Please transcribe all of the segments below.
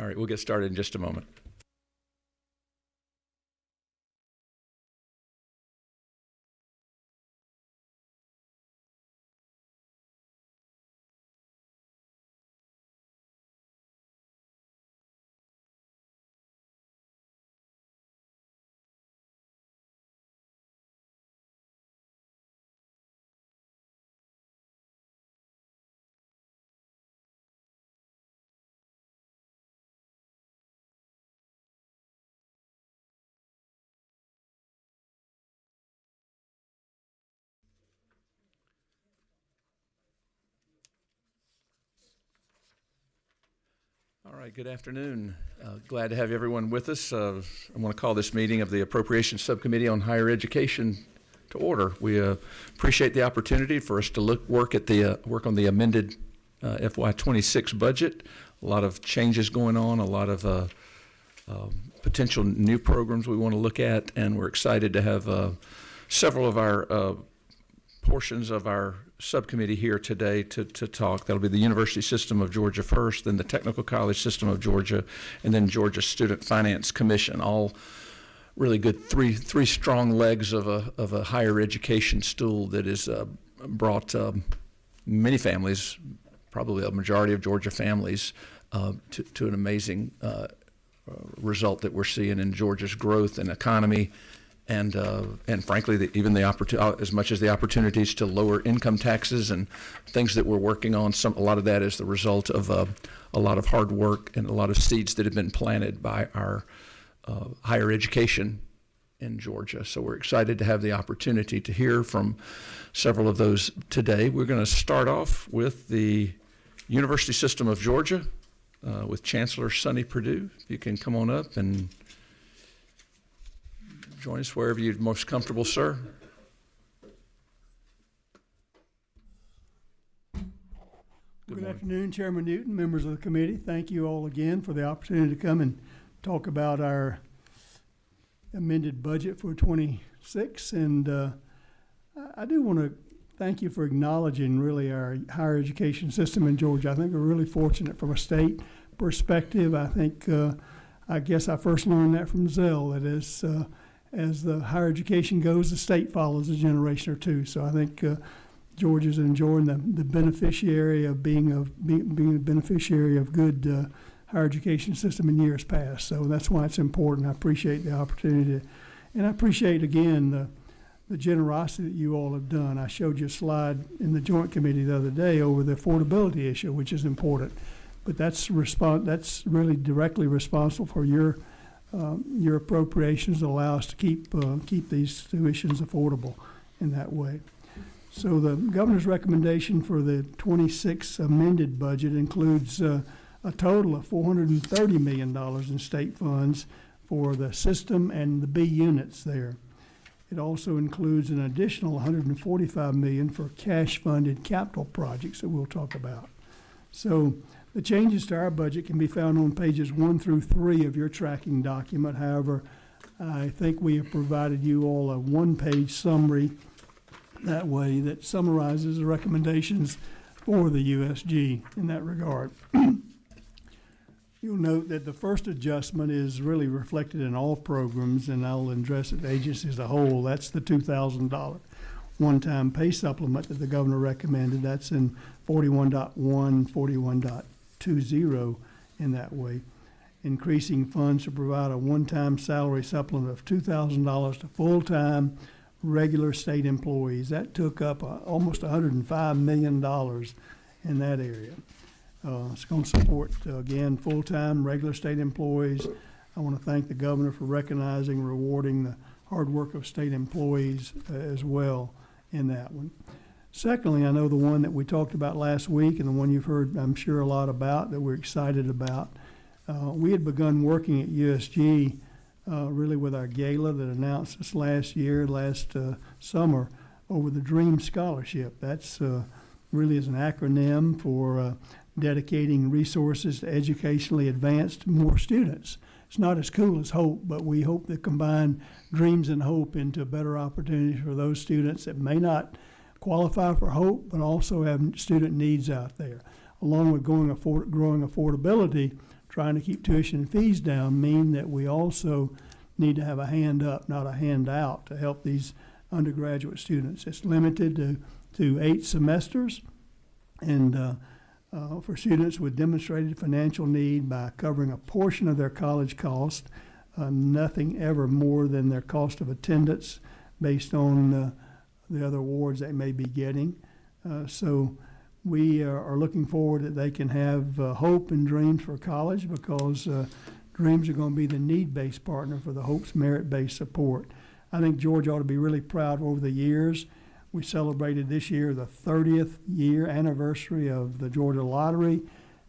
All right, we'll get started in just a moment. All right, good afternoon. Glad to have everyone with us. I want to call this meeting of the Appropriations Subcommittee on Higher Education to order. We appreciate the opportunity for us to work on the amended FY26 budget. A lot of changes going on, a lot of potential new programs we want to look at, and we're excited to have several of our portions of our subcommittee here today to talk. That'll be the University System of Georgia first, then the Technical College System of Georgia, and then Georgia Student Finance Commission. All really good three strong legs of a higher education stool that has brought many families, probably a majority of Georgia families, to an amazing result that we're seeing in Georgia's growth and economy. And frankly, even as much as the opportunities to lower income taxes and things that we're working on, a lot of that is the result of a lot of hard work and a lot of seeds that have been planted by our higher education in Georgia. So we're excited to have the opportunity to hear from several of those today. We're going to start off with the University System of Georgia with Chancellor Sonny Perdue. If you can come on up and join us wherever you're most comfortable, sir. Good afternoon, Chairman Newton, members of the committee. Thank you all again for the opportunity to come and talk about our amended budget for 26. And I do want to thank you for acknowledging really our higher education system in Georgia. I think we're really fortunate from a state perspective. I guess I first learned that from Zell, that is, as the higher education goes, the state follows a generation or two. So I think Georgia's enjoying the beneficiary of being a beneficiary of good higher education system in years past. So that's why it's important. I appreciate the opportunity, and I appreciate again the generosity that you all have done. I showed you a slide in the Joint Committee the other day over the affordability issue, which is important, but that's really directly responsible for your appropriations that allow us to keep these tuitions affordable in that way. So the governor's recommendation for the 26 amended budget includes a total of $430 million in state funds for the system and the B units there. It also includes an additional $145 million for cash-funded capital projects that we'll talk about. So the changes to our budget can be found on pages 1 through 3 of your tracking document. However, I think we have provided you all a one-page summary that way that summarizes the recommendations for the USG in that regard. You'll note that the first adjustment is really reflected in all programs, and I'll address it to agency as a whole. That's the $2,000 one-time pay supplement that the governor recommended. That's in 41.1, 41.20 in that way. Increasing funds to provide a one-time salary supplement of $2,000 to full-time regular state employees. That took up almost $105 million in that area. It's going to support, again, full-time regular state employees. I want to thank the governor for recognizing, rewarding the hard work of state employees as well in that one. Secondly, I know the one that we talked about last week and the one you've heard, I'm sure, a lot about that we're excited about. We had begun working at USG really with our gala that announced this last summer over the DREAM Scholarship. That's really is an acronym for dedicating resources to educationally advance more students. It's not as cool as HOPE, but we hope to combine dreams and hope into better opportunities for those students that may not qualify for HOPE, but also have student needs out there. Along with growing affordability, trying to keep tuition fees down mean that we also need to have a hand up, not a handout, to help these undergraduate students. It's limited to 8 semesters, and for students with demonstrated financial need by covering a portion of their college cost, nothing ever more than their cost of attendance based on the other awards they may be getting. So we are looking forward that they can have hope and dreams for college, because dreams are going to be the need-based partner for the Hope's merit-based support. I think Georgia ought to be really proud over the years. We celebrated this year the 30th year anniversary of the Georgia Lottery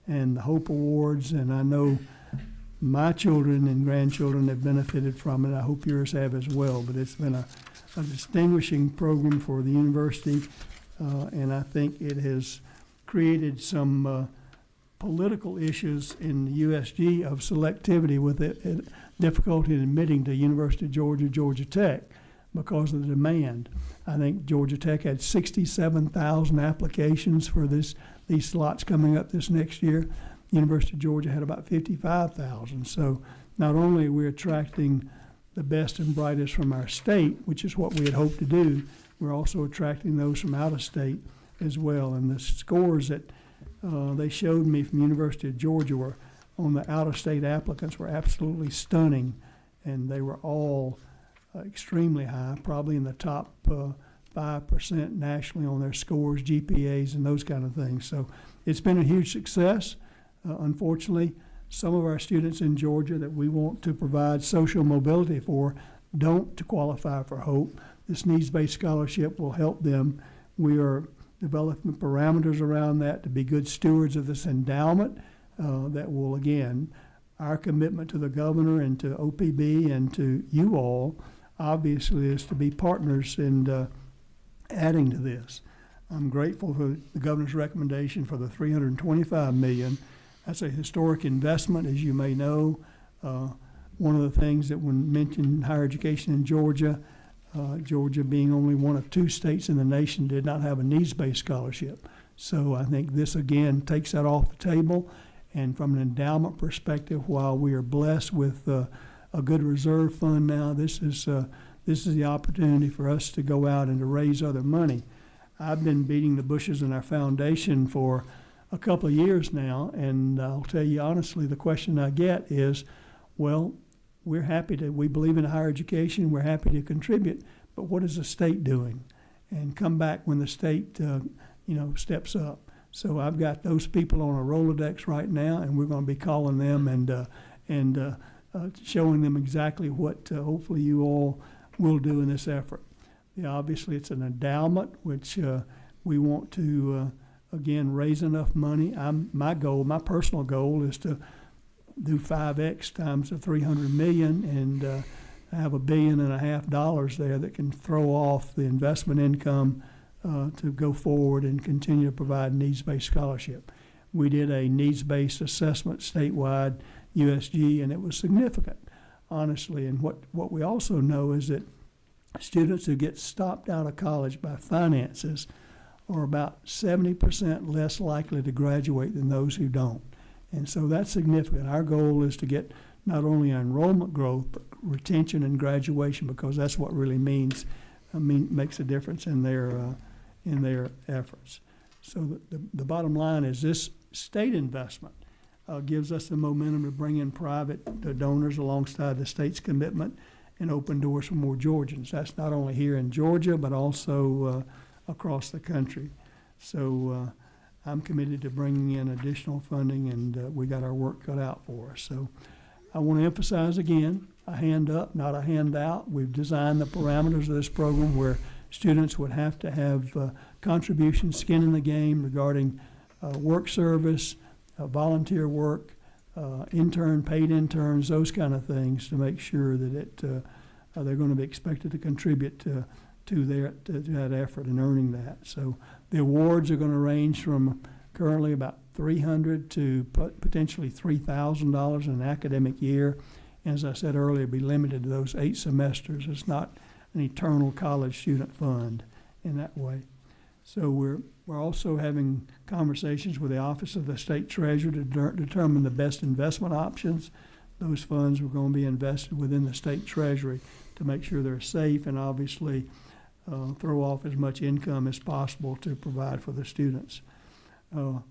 and the Hope Awards, and I know my children and grandchildren have benefited from it. I hope yours have as well. But it's been a distinguishing program for the university, and I think it has created some political issues in the USG of selectivity with difficulty in admitting to University of Georgia, Georgia Tech, because of the demand. I think Georgia Tech had 67,000 applications for these slots coming up this next year. University of Georgia had about 55,000. So not only are we attracting the best and brightest from our state, which is what we had hoped to do, we're also attracting those from out of state as well. And the scores that they showed me from University of Georgia were on the out-of-state applicants were absolutely stunning, and they were all extremely high, probably in the top 5% nationally on their scores, GPAs, and those kind of things. So it's been a huge success. Unfortunately, some of our students in Georgia that we want to provide social mobility for don't qualify for Hope. This needs-based scholarship will help them. We are developing parameters around that to be good stewards of this endowment that will, again, our commitment to the governor and to OPB and to you all, obviously, is to be partners in adding to this. I'm grateful for the governor's recommendation for the $325 million. That's a historic investment, as you may know. One of the things that when mentioned higher education in Georgia, Georgia being only one of 2 states in the nation did not have a needs-based scholarship. So I think this again takes that off the table. And from an endowment perspective, while we are blessed with a good reserve fund now, this is the opportunity for us to go out and to raise other money. I've been beating the bushes in our foundation for a couple of years now, and I'll tell you honestly, the question I get is, well, we believe in higher education, we're happy to contribute, but what is the state doing? And come back when the state, steps up. So I've got those people on a Rolodex right now, and we're going to be calling them and showing them exactly what hopefully you all will do in this effort. Obviously, it's an endowment, which we want to, again, raise enough money. My personal goal is to do 5X times the $300 million and have $1.5 billion there that can throw off the investment income to go forward and continue to provide needs-based scholarship. We did a needs-based assessment statewide, USG, and it was significant, honestly. And what we also know is that students who get stopped out of college by finances are about 70% less likely to graduate than those who don't. And so that's significant. Our goal is to get not only enrollment growth, but retention and graduation, because that's what really makes a difference in their efforts. So the bottom line is this state investment gives us the momentum to bring in private donors alongside the state's commitment and open doors for more Georgians. That's not only here in Georgia, but also across the country. So I'm committed to bringing in additional funding, and we got our work cut out for us. So I want to emphasize again, a hand up, not a handout. We've designed the parameters of this program where students would have to have contribution, skin in the game regarding work service, volunteer work, paid interns, those kind of things, to make sure that they're going to be expected to contribute to that effort in earning that. So the awards are going to range from currently about $300 to potentially $3,000 in an academic year. And as I said earlier, be limited to those 8 semesters. It's not an eternal college student fund in that way. So we're also having conversations with the Office of the State Treasurer to determine the best investment options. Those funds are going to be invested within the state treasury to make sure they're safe and obviously throw off as much income as possible to provide for the students. We're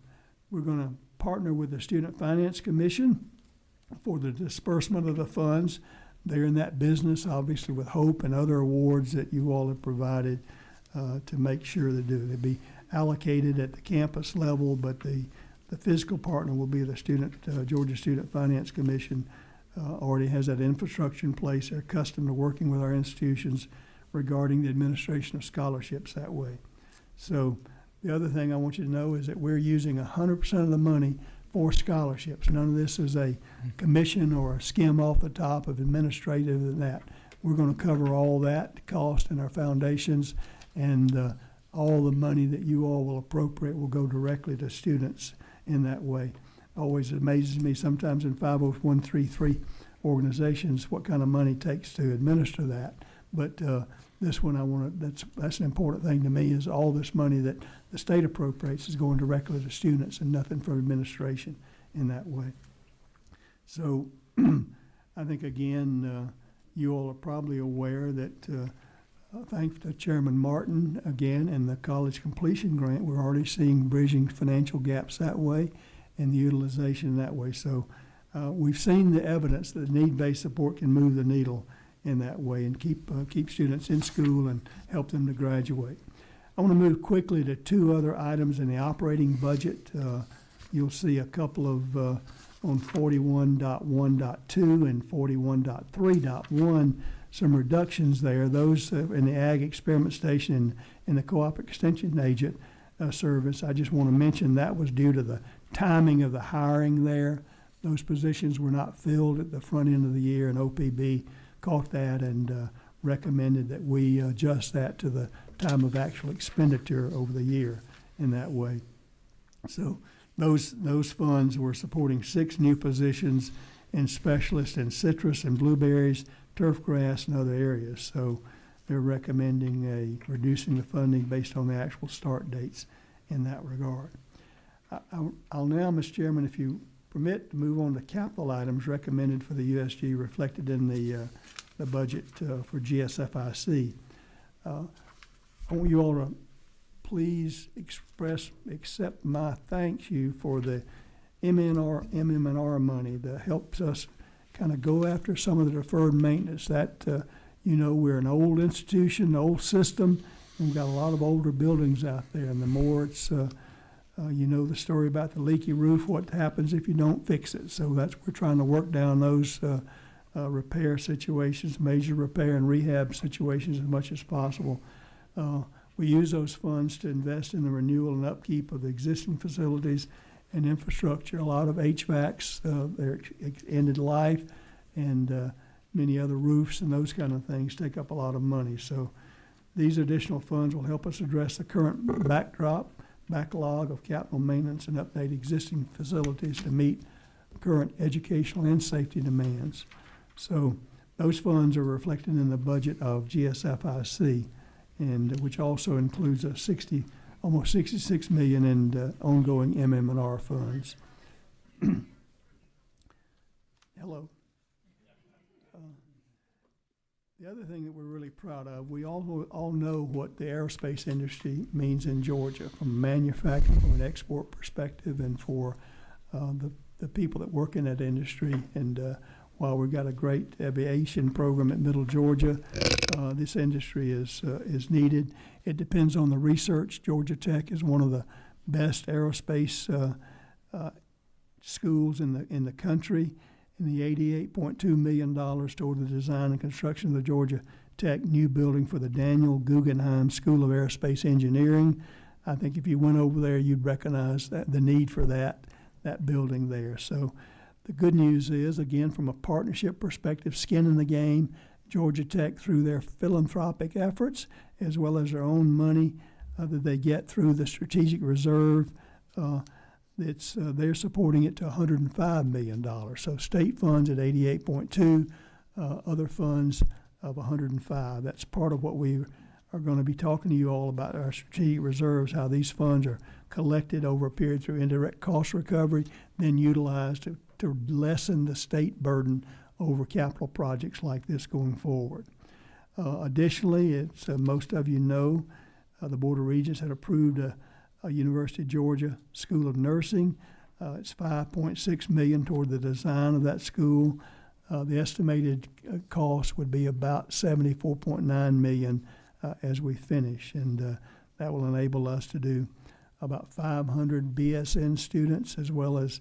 going to partner with the Student Finance Commission for the disbursement of the funds. They're in that business, obviously, with HOPE and other awards that you all have provided to make sure they do. They'll be allocated at the campus level, but the physical partner will be the Georgia Student Finance Commission. Already has that infrastructure in place. They're accustomed to working with our institutions regarding the administration of scholarships that way. So the other thing I want you to know is that we're using 100% of the money for scholarships. None of this is a commission or a skim off the top of administrative and that. We're going to cover all that cost in our foundations, and all the money that you all will appropriate will go directly to students in that way. Always amazes me sometimes in 501(c)(3) organizations what kind of money it takes to administer that. But this one, that's an important thing to me, is all this money that the state appropriates is going directly to students and nothing from administration in that way. So I think, again, you all are probably aware that thanks to Chairman Martin, again, and the college completion grant, we're already seeing bridging financial gaps that way and the utilization that way. So we've seen the evidence that need-based support can move the needle in that way and keep students in school and help them to graduate. I want to move quickly to two other items in the operating budget. You'll see a couple of on 41.1.2 and 41.3.1, some reductions there. Those in the Ag Experiment Station and the Co-op Extension Agent service. I just want to mention that was due to the timing of the hiring there. Those positions were not filled at the front end of the year, and OPB caught that and recommended that we adjust that to the time of actual expenditure over the year in that way. So those funds were supporting 6 new positions in specialists in citrus and blueberries, turf grass, and other areas. So they're recommending reducing the funding based on the actual start dates in that regard. I'll now, Mr. Chairman, if you permit, to move on to capital items recommended for the USG reflected in the budget for GSFIC. I want you all to please accept my thank you for the MM&R money that helps us kind of go after some of the deferred maintenance. That, we're an old institution, an old system, and we've got a lot of older buildings out there, and the more it's the story about the leaky roof, what happens if you don't fix it. So we're trying to work down those repair situations, major repair and rehab situations as much as possible. We use those funds to invest in the renewal and upkeep of the existing facilities and infrastructure. A lot of HVACs, their ended life, and many other roofs and those kind of things take up a lot of money. So these additional funds will help us address the current backlog of capital maintenance and update existing facilities to meet current educational and safety demands. So those funds are reflected in the budget of GSFIC, and which also includes almost $66 million in ongoing MM&R funds. Hello. The other thing that we're really proud of, we all know what the aerospace industry means in Georgia from a manufacturing, from an export perspective, and for the people that work in that industry. And while we've got a great aviation program at Middle Georgia, this industry is needed. It depends on the research. Georgia Tech is one of the best aerospace schools in the country. And the $88.2 million toward the design and construction of the Georgia Tech new building for the Daniel Guggenheim School of Aerospace Engineering. I think if you went over there, you'd recognize the need for that building there. So the good news is, again, from a partnership perspective, skin in the game, Georgia Tech, through their philanthropic efforts, as well as their own money that they get through the strategic reserve, they're supporting it to $105 million. So state funds at 88.2, other funds of 105. That's part of what we are going to be talking to you all about our strategic reserves, how these funds are collected over a period through indirect cost recovery, then utilized to lessen the state burden over capital projects like this going forward. Additionally, it's most of you know, the Board of Regents had approved a University of Georgia School of Nursing. It's $5.6 million toward the design of that school. The estimated cost would be about $74.9 million as we finish, and that will enable us to do about 500 BSN students, as well as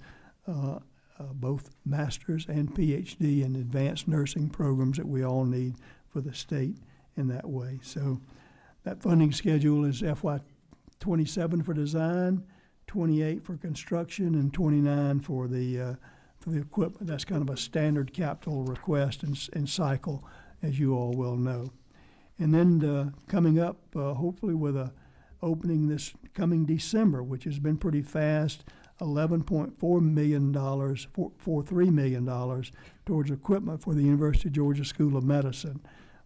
both master's and PhD in advanced nursing programs that we all need for the state in that way. So that funding schedule is FY 27 for design, 28 for construction, and 29 for the equipment. That's kind of a standard capital request and cycle, as you all well know. And then coming up, hopefully with a opening this coming December, which has been pretty fast, $11.4 million, $43 million towards equipment for the University of Georgia School of Medicine.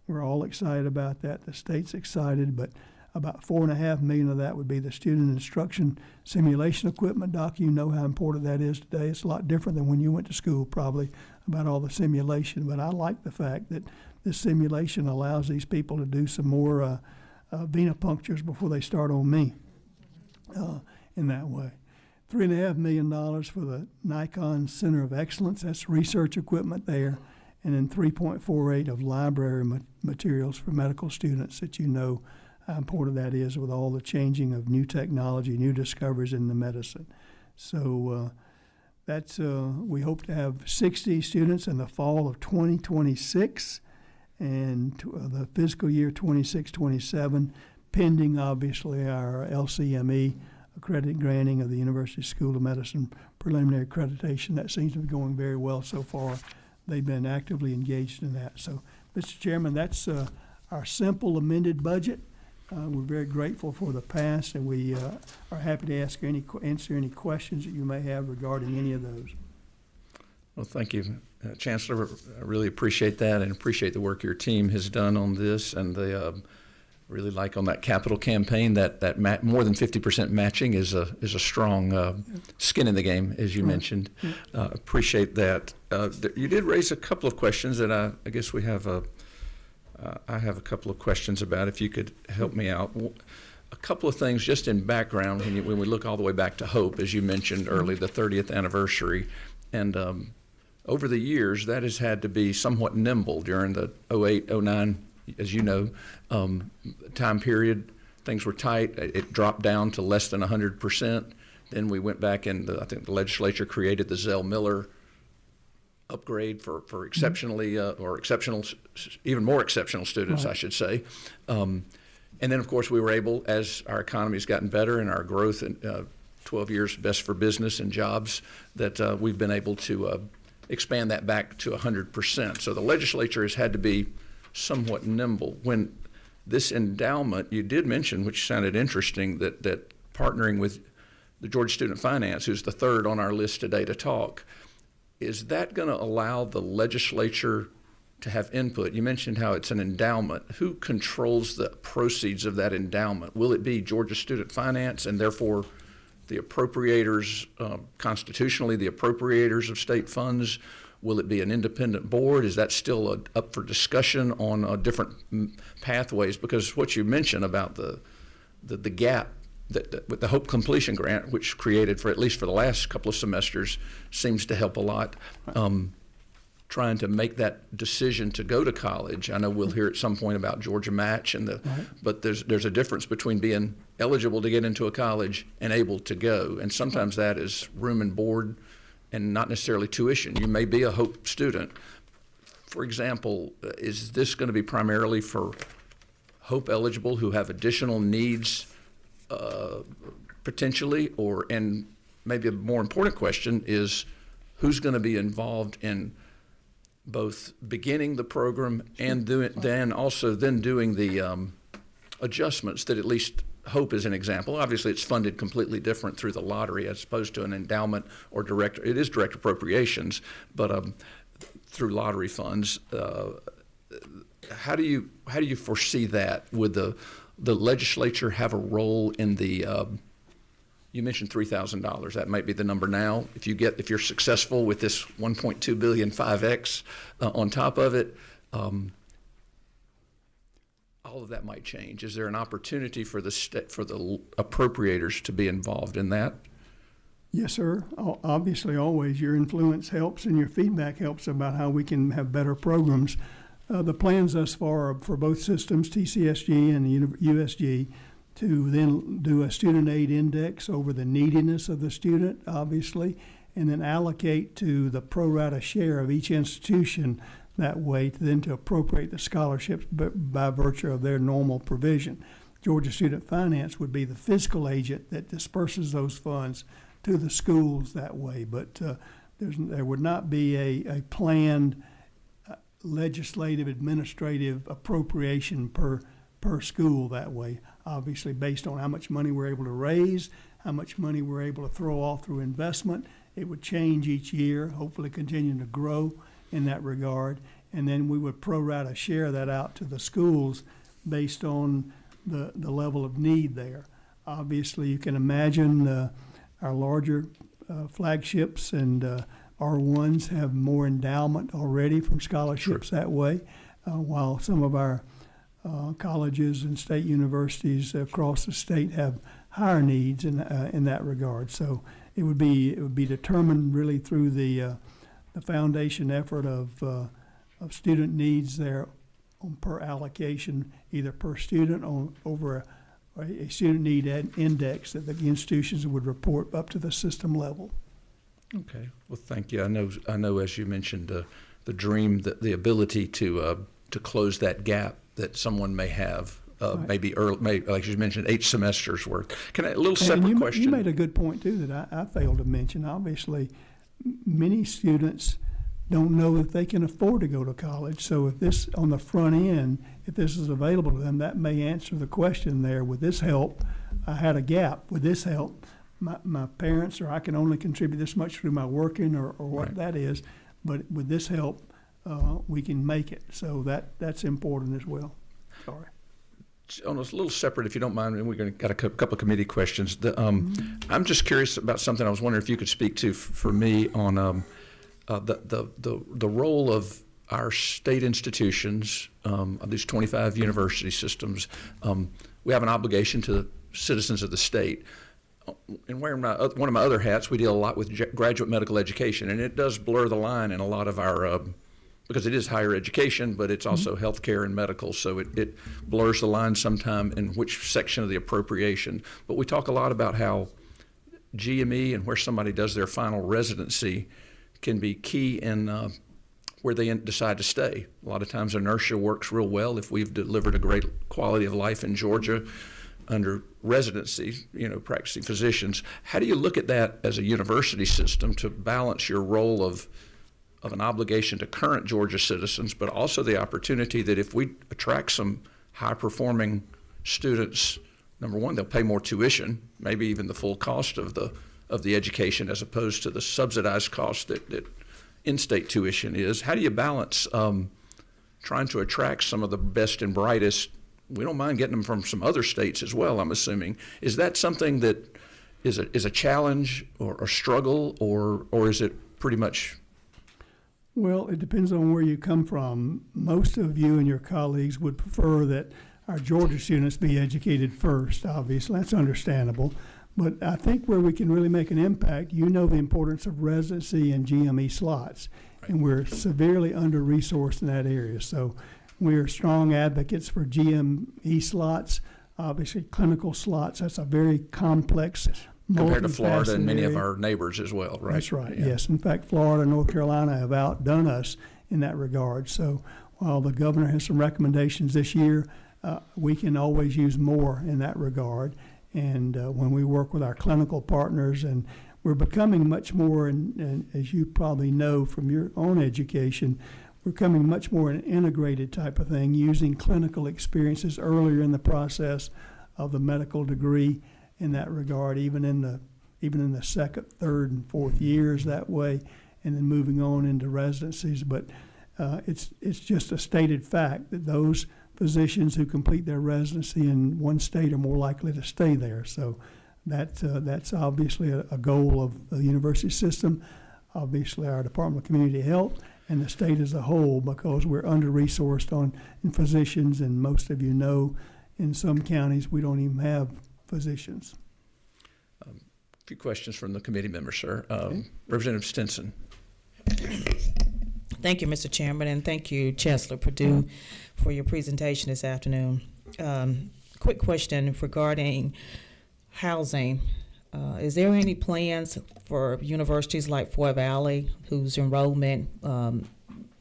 We're all excited about that. The state's excited, but about $4.5 million of that would be the student instruction simulation equipment. Doc, you know how important that is today. It's a lot different than when you went to school, probably, about all the simulation. But I like the fact that this simulation allows these people to do some more venipunctures before they start on me in that way. $3.5 million for the Nikon Center of Excellence. That's research equipment there. And then $3.48 of library materials for medical students, that you know how important that is with all the changing of new technology, new discoveries in the medicine. So that's we hope to have 60 students in the fall of 2026 and the fiscal year 26-27, pending obviously our LCME accredited granting of the University School of Medicine preliminary accreditation. That seems to be going very well so far. They've been actively engaged in that. So, Mr. Chairman, that's our simple amended budget. We're very grateful for the past, and we are happy to answer any questions that you may have regarding any of those. Well, thank you, Chancellor. I really appreciate that, and appreciate the work your team has done on this, and the really like on that capital campaign that more than 50% matching is a strong skin in the game, as you mentioned. Appreciate that. You did raise a couple of questions that I guess we have I have a couple of questions about, if you could help me out. A couple of things just in background when we look all the way back to HOPE, as you mentioned early, the 30th anniversary, and over the years that has had to be somewhat nimble during the 08, 09, as you know, time period. Things were tight. It dropped down to less than 100%. Then we went back and I think the legislature created the Zell Miller upgrade for exceptionally or exceptional, even more exceptional students, right, I should say. And then, of course, we were able, as our economy has gotten better and our growth in 12 years best for business and jobs, that we've been able to expand that back to 100%. So the legislature has had to be somewhat nimble. When this endowment, you did mention, which sounded interesting, that partnering with the Georgia Student Finance, who's the third on our list today to talk, is that going to allow the legislature to have input? You mentioned how it's an endowment. Who controls the proceeds of that endowment? Will it be Georgia Student Finance and therefore the appropriators, constitutionally the appropriators of state funds? Will it be an independent board? Is that still up for discussion on different pathways? Because what you mentioned about the gap that with the Hope Completion Grant, which created for at least for the last couple of semesters, seems to help a lot. Trying to make that decision to go to college. I know we'll hear at some point about Georgia Match but there's a difference between being eligible to get into a college and able to go. And sometimes that is room and board and not necessarily tuition. You may be a Hope student. For example, is this going to be primarily for Hope eligible who have additional needs potentially, and maybe a more important question is who's going to be involved in both beginning the program and then doing the adjustments that at least Hope is an example. Obviously, it's funded completely different through the lottery as opposed to an endowment or direct appropriations, but through lottery funds. how do you foresee that? Would the legislature have a role in the, you mentioned $3,000. That might be the number now. If you're successful with this 1.2 billion 5X on top of it, all of that might change. Is there an opportunity for the appropriators to be involved in that? Yes, sir. Obviously, always your influence helps and your feedback helps about how we can have better programs. The plans thus far are for both systems, TCSG and the USG, to then do a student aid index over the neediness of the student, obviously, and then allocate to the pro rata share of each institution that way, to appropriate the scholarships by virtue of their normal provision. Georgia Student Finance would be the fiscal agent that disperses those funds to the schools that way, but there would not be a planned legislative administrative appropriation per school that way, obviously based on how much money we're able to raise, how much money we're able to throw off through investment. It would change each year, hopefully continue to grow in that regard, and then we would pro rata share that out to the schools based on the level of need there. Obviously, you can imagine our larger flagships and R1s have more endowment already from scholarships that way, while some of our colleges and state universities across the state have higher needs in that regard. So it would be determined really through the foundation effort of student needs there per allocation, either per student over a student need index that the institutions would report up to the system level. Okay. Well, thank you. I know. As you mentioned, the dream, the ability to close that gap that someone may have, Right. maybe early, like you mentioned, 8 semesters worth. Can I, a little And separate question? You made a good point too that I failed to mention. Obviously, many students don't know if they can afford to go to college. So if this on the front end, if this is available to them, that may answer the question there. With this help, I had a gap. With this help, my parents, or I can only contribute this much through my working or what Right. that is. But with this help, we can make it. So that's important as well. Sorry. On a little separate, if you don't mind, and we're going to got a couple of committee questions. I'm just curious about something. I was wondering if you could speak to for me on the role of our state institutions, of these 25 university systems. We have an obligation to the citizens of the state. And wearing one of my other hats, we deal a lot with graduate medical education, and it does blur the line in a lot of our because it is higher education, but it's also healthcare and medical, so it blurs the line sometime in which section of the appropriation. But we talk a lot about how GME and where somebody does their final residency can be key in where they decide to stay. A lot of times inertia works real well if we've delivered a great quality of life in Georgia under residency, practicing physicians. How do you look at that as a university system to balance your role of an obligation to current Georgia citizens, but also the opportunity that if we attract some high-performing students, number one, they'll pay more tuition, maybe even the full cost of the education as opposed to the subsidized cost that in-state tuition is. How do you balance trying to attract some of the best and brightest? We don't mind getting them from some other states as well, I'm assuming. Is that something that is a challenge or a struggle, or is it pretty much? Well, it depends on where you come from. Most of you and your colleagues would prefer that our Georgia students be educated first, obviously. That's understandable. But I think where we can really make an impact, the importance of residency and GME slots. Right. And we're severely under-resourced in that area. So we're strong advocates for GME slots, obviously clinical slots. That's a very complex, compared to Florida and many area. of our neighbors as well, right? That's right, Yeah. yes. In fact, Florida and North Carolina have outdone us in that regard. So while the governor has some recommendations this year, we can always use more in that regard. And when we work with our clinical partners, and we're becoming much more, and as you probably know from your own education, we're becoming much more an integrated type of thing, using clinical experiences earlier in the process of the medical degree in that regard, even in the second, third, and fourth years that way, and then moving on into residencies. But It's just a stated fact that those physicians who complete their residency in one state are more likely to stay there. So that's obviously a goal of the university system, obviously our Department of Community Health, and the state as a whole, because we're under-resourced in physicians, and most of you know in some counties we don't even have physicians. A few questions from the committee members, sir. Okay. Representative Stinson. Thank you, Mr. Chairman, and thank you, Chancellor Perdue, for your presentation this afternoon. Quick question regarding housing. Is there any plans for universities like Fort Valley, whose enrollment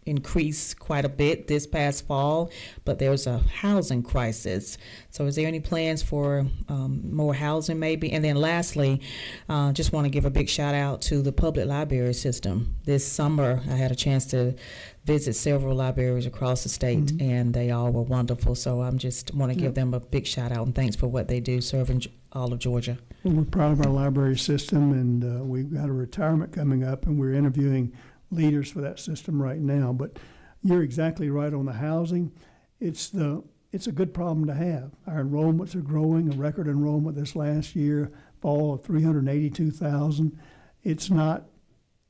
increased quite a bit this past fall, but there's a housing crisis? So is there any plans for more housing maybe? And then lastly, just want to give a big shout out to the public library system. This summer, I had a chance to visit several libraries across the state, and they all were wonderful. So I'm just want to give them a big shout out and thanks for what they do serving all of Georgia. Well, we're proud of our library system, and we've got a retirement coming up, and we're interviewing leaders for that system right now. But you're exactly right on the housing. It's a good problem to have. Our enrollments are growing, a record enrollment this last year, fall of 382,000. It's not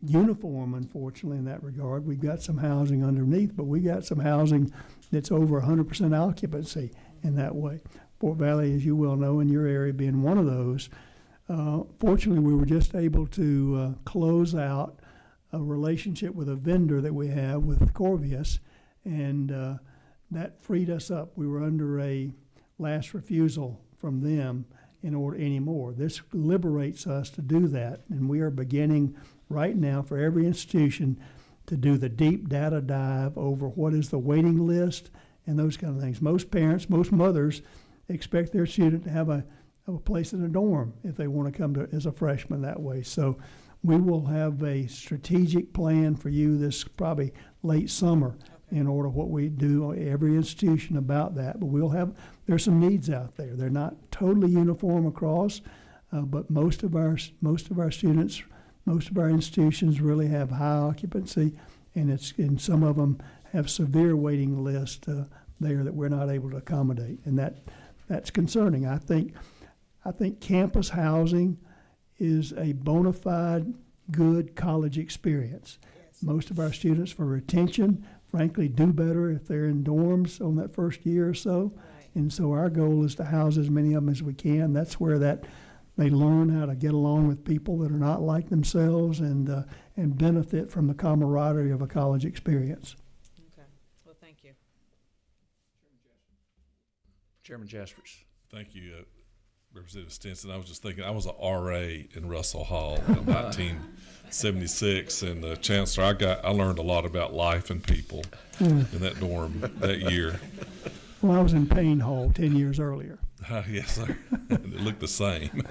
uniform, unfortunately, in that regard. We've got some housing underneath, but we got some housing that's over 100% occupancy in that way. Fort Valley, as you well know, in your area being one of those. Fortunately, we were just able to close out a relationship with a vendor that we have with Corvius, and that freed us up. We were under a last refusal from them in order anymore. This liberates us to do that, and we are beginning right now for every institution to do the deep data dive over what is the waiting list and those kind of things. Most parents, most mothers expect their student to have a place in a dorm if they want to come to as a freshman that way. So we will have a strategic plan for you this probably late summer in order what we do every institution about that. But there's some needs out there. They're not totally uniform across, but most of our students, most of our institutions really have high occupancy, and some of them have severe waiting list there that we're not able to accommodate, and that's concerning. I think campus housing is a bona fide good college experience. Yes. Most of our students, for retention, frankly, do better if they're in dorms on that first year or so. Right. And so our goal is to house as many of them as we can. That's where they learn how to get along with people that are not like themselves and benefit from the camaraderie of a college experience. Okay. Well, thank you. Chairman Jaspers. Thank you, Representative Stinson. I was just thinking, I was an RA in Russell Hall in 1976, and Chancellor, I learned a lot about life and people in that dorm that year. Well, I was in Payne Hall 10 years earlier. Yes, sir. It looked the same.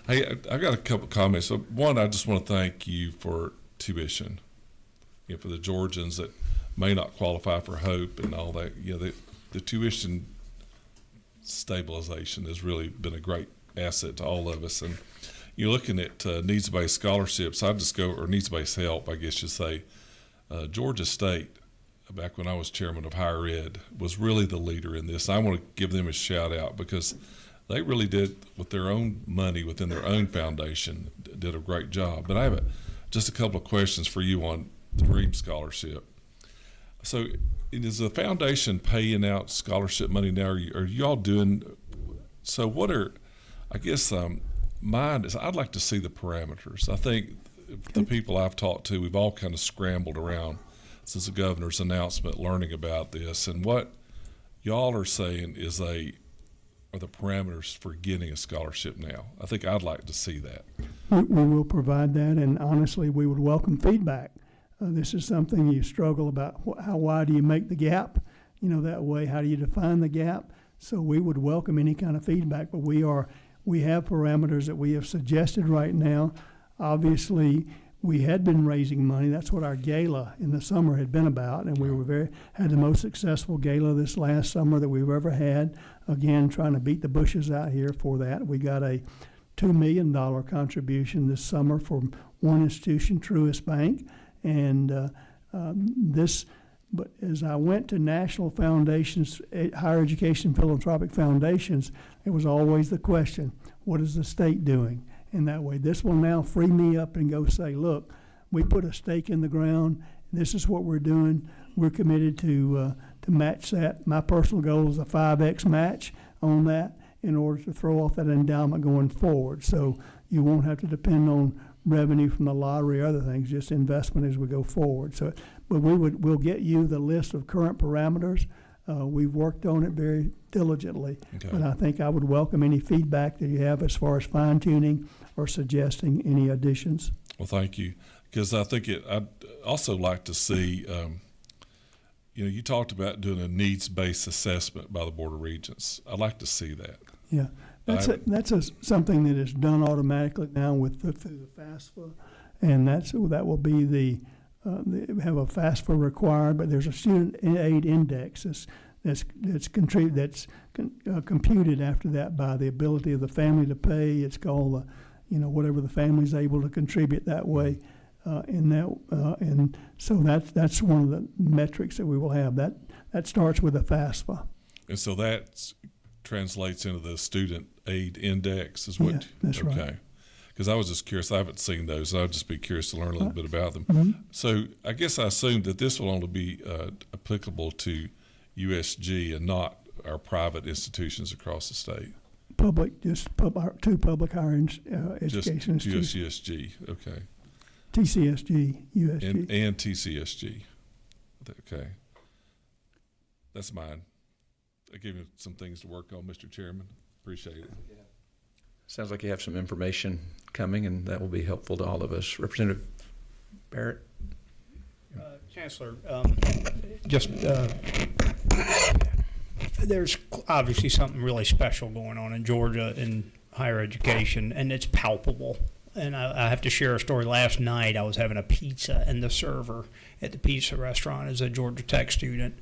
Hey, I got a couple comments. So one, I just want to thank you for tuition. For the Georgians that may not qualify for HOPE and all that, the tuition stabilization has really been a great asset to all of us. And you're looking at needs-based scholarships. Or needs-based help, I guess you'd say. Georgia State, back when I was chairman of higher ed, was really the leader in this. I want to give them a shout out because they really did, with their own money within their own foundation, did a great job. But I have just a couple of questions for you on the Dream Scholarship. So is the foundation paying out scholarship money now? Are you all doing, so what are, I guess mine is I'd like to see the parameters. I think the people I've talked to, we've all kind of scrambled around since the governor's announcement learning about this, and what y'all are saying is are the parameters for getting a scholarship now. I think I'd like to see that. We will provide that, and honestly, we would welcome feedback. This is something you struggle about. How wide do you make the gap? That way, how do you define the gap? So we would welcome any kind of feedback, but we have parameters that we have suggested right now. Obviously, we had been raising money. That's what our gala in the summer had been about, and we had the most successful gala this last summer that we've ever had. Again, trying to beat the bushes out here for that. We got a $2 million contribution this summer from one institution, Truist Bank, and this But as I went to national foundations, higher education philanthropic foundations, it was always the question, what is the state doing? And that way, this will now free me up and go say, look, we put a stake in the ground. This is what we're doing. We're committed to match that. My personal goal is a 5X match on that in order to throw off that endowment going forward. So you won't have to depend on revenue from the lottery or other things, just investment as we go forward. So, but we'll get you the list of current parameters. We've worked on it very diligently, Okay. but I think I would welcome any feedback that you have as far as fine tuning or suggesting any additions. Well, thank you, because I think I'd also like to see. You talked about doing a needs-based assessment by the Board of Regents. I'd like to see that. Yeah, that's something that is done automatically now through the FAFSA, and that will be they have a FAFSA required, but there's a student aid index that's computed after that by the ability of the family to pay. It's called whatever the family's able to contribute that way. And so that's one of the metrics that we will have. That starts with a FAFSA. And so that translates into the student aid index, is what? Yeah, that's right. Okay. Because I was just curious. I haven't seen those. I'd just be curious to learn a little bit about them. Mm-hmm. So I guess I assume that this will only be applicable to USG and not our private institutions across the state. Two public higher education Just institutions. USG. Okay. TCSG, USG. And TCSG. Okay. That's mine. I gave you some things to work on, Mr. Chairman. Appreciate it. Sounds like you have some information coming, and that will be helpful to all of us. Representative Barrett? Chancellor, there's obviously something really special going on in Georgia in higher education, and it's palpable. And I have to share a story. Last night I was having a pizza, and the server at the pizza restaurant is a Georgia Tech student.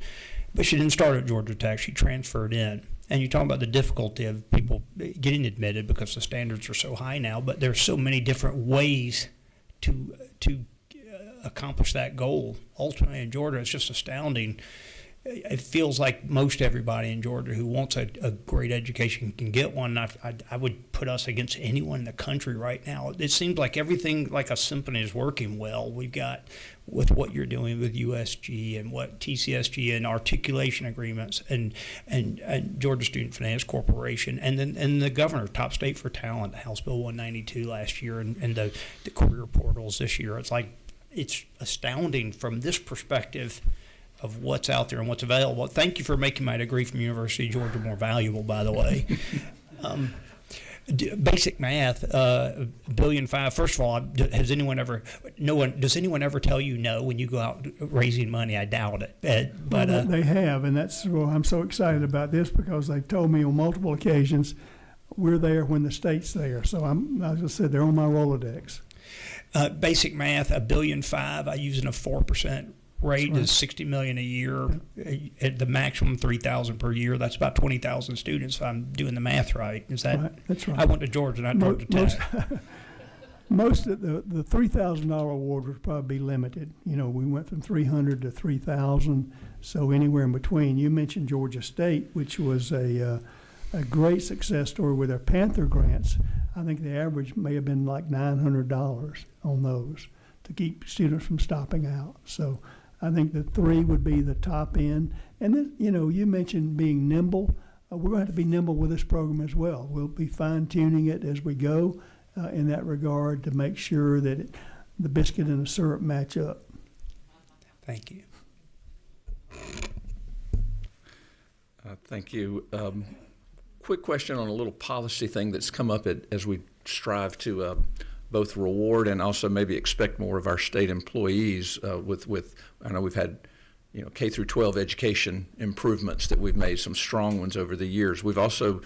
But she didn't start at Georgia Tech. She transferred in. And you talk about the difficulty of people getting admitted because the standards are so high now, but there's so many different ways to accomplish that goal. Ultimately in Georgia, it's just astounding. It feels like most everybody in Georgia who wants a great education can get one. I would put us against anyone in the country right now. It seems like everything like a symphony is working well. We've got with what you're doing with USG and what TCSG and articulation agreements and Georgia Student Finance Corporation and the governor, Top State for Talent, House Bill 192 last year and the career portals this year. It's like it's astounding from this perspective of what's out there and what's available. Thank you for making my degree from University of Georgia more valuable, by the way. Basic math, $1.5 billion. First of all, does anyone ever tell you no when you go out raising money? I doubt it. Well, they have, and that's well, I'm so excited about this because they've told me on multiple occasions we're there when the state's there. So as I said, they're on my Rolodex. Basic math, $1.5 billion. I using a 4% rate is $60 million a year. At the maximum $3,000 per year. That's about 20,000 students. If I'm doing the math right, is that? Right, that's right. I went to Georgia, not Georgia Tech. Most of the $3,000 award would probably be limited. We went from 300 to 3,000, so anywhere in between. You mentioned Georgia State, which was a great success story with their Panther grants. I think the average may have been like $900 on those to keep students from stopping out. So I think the 3 would be the top end. And then, you mentioned being nimble. We're going to have to be nimble with this program as well. We'll be fine-tuning it as we go in that regard to make sure that the biscuit and the syrup match up. Thank you. Thank you. Quick question on a little policy thing that's come up as we strive to both reward and also maybe expect more of our state employees with I know we've had K through 12 education improvements that we've made, some strong ones over the years. We've also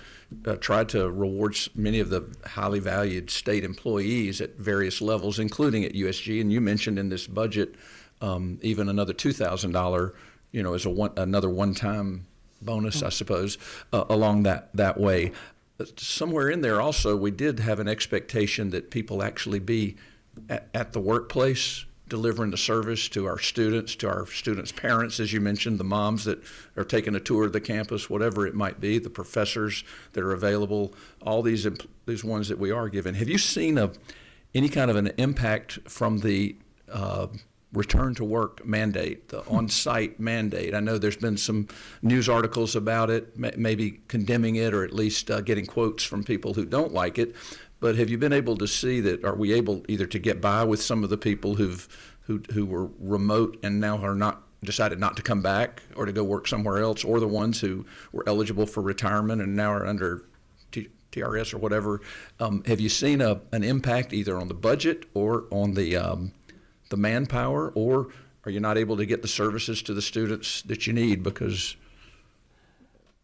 tried to reward many of the highly valued state employees at various levels, including at USG. And you mentioned in this budget even another $2,000, as another one-time bonus, I suppose, along that way. Somewhere in there also, we did have an expectation that people actually be at the workplace delivering the service to our students' parents, as you mentioned, the moms that are taking a tour of the campus, whatever it might be, the professors that are available, all these ones that we are giving. Have you seen any kind of an impact from the return to work mandate, the on-site mandate? I know there's been some news articles about it, maybe condemning it, or at least getting quotes from people who don't like it. But have you been able to see that? Are we able either to get by with some of the people who were remote and now are decided not to come back or to go work somewhere else, or the ones who were eligible for retirement and now are under TRS or whatever? Have you seen an impact either on the budget or on the manpower, or are you not able to get the services to the students that you need because?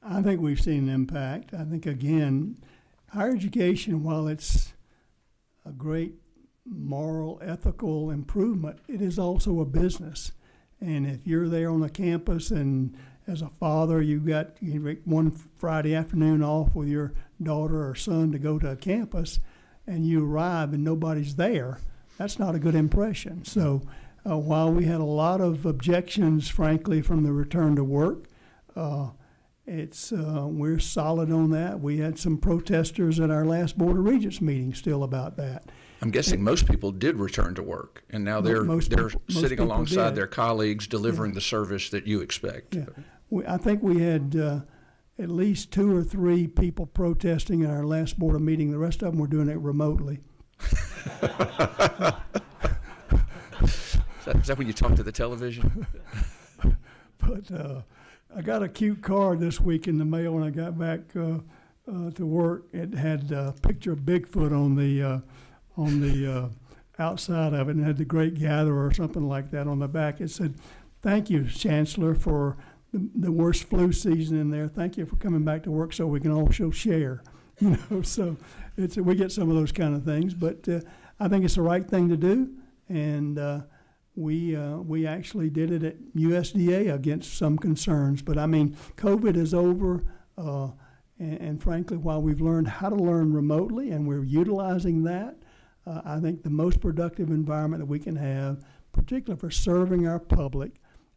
I think we've seen an impact. I think, again, higher education, while it's a great moral, ethical improvement, it is also a business. And if you're there on the campus and as a father, you get one Friday afternoon off with your daughter or son to go to a campus, and you arrive and nobody's there, that's not a good impression. So while we had a lot of objections, frankly, from the return to work, we're solid on that. We had some protesters at our last Board of Regents meeting still about that. I'm guessing most people did return to work, and now they're sitting alongside their colleagues delivering the service that you expect. Yeah. I think we had at least 2 or 3 people protesting at our last Board of meeting. The rest of them were doing it remotely. Is that when you talk to the television? But I got a cute card this week in the mail when I got back to work. It had a picture of Bigfoot on the outside of it, and had the Great Gatherer or something like that on the back. It said, "Thank you, Chancellor, for the worst flu season in there. Thank you for coming back to work so we can all share." So we get some of those kind of things, but I think it's the right thing to do, and we actually did it at USDA against some concerns. But I mean, COVID is over, and frankly, while we've learned how to learn remotely and we're utilizing that, I think the most productive environment that we can have, particularly for serving our public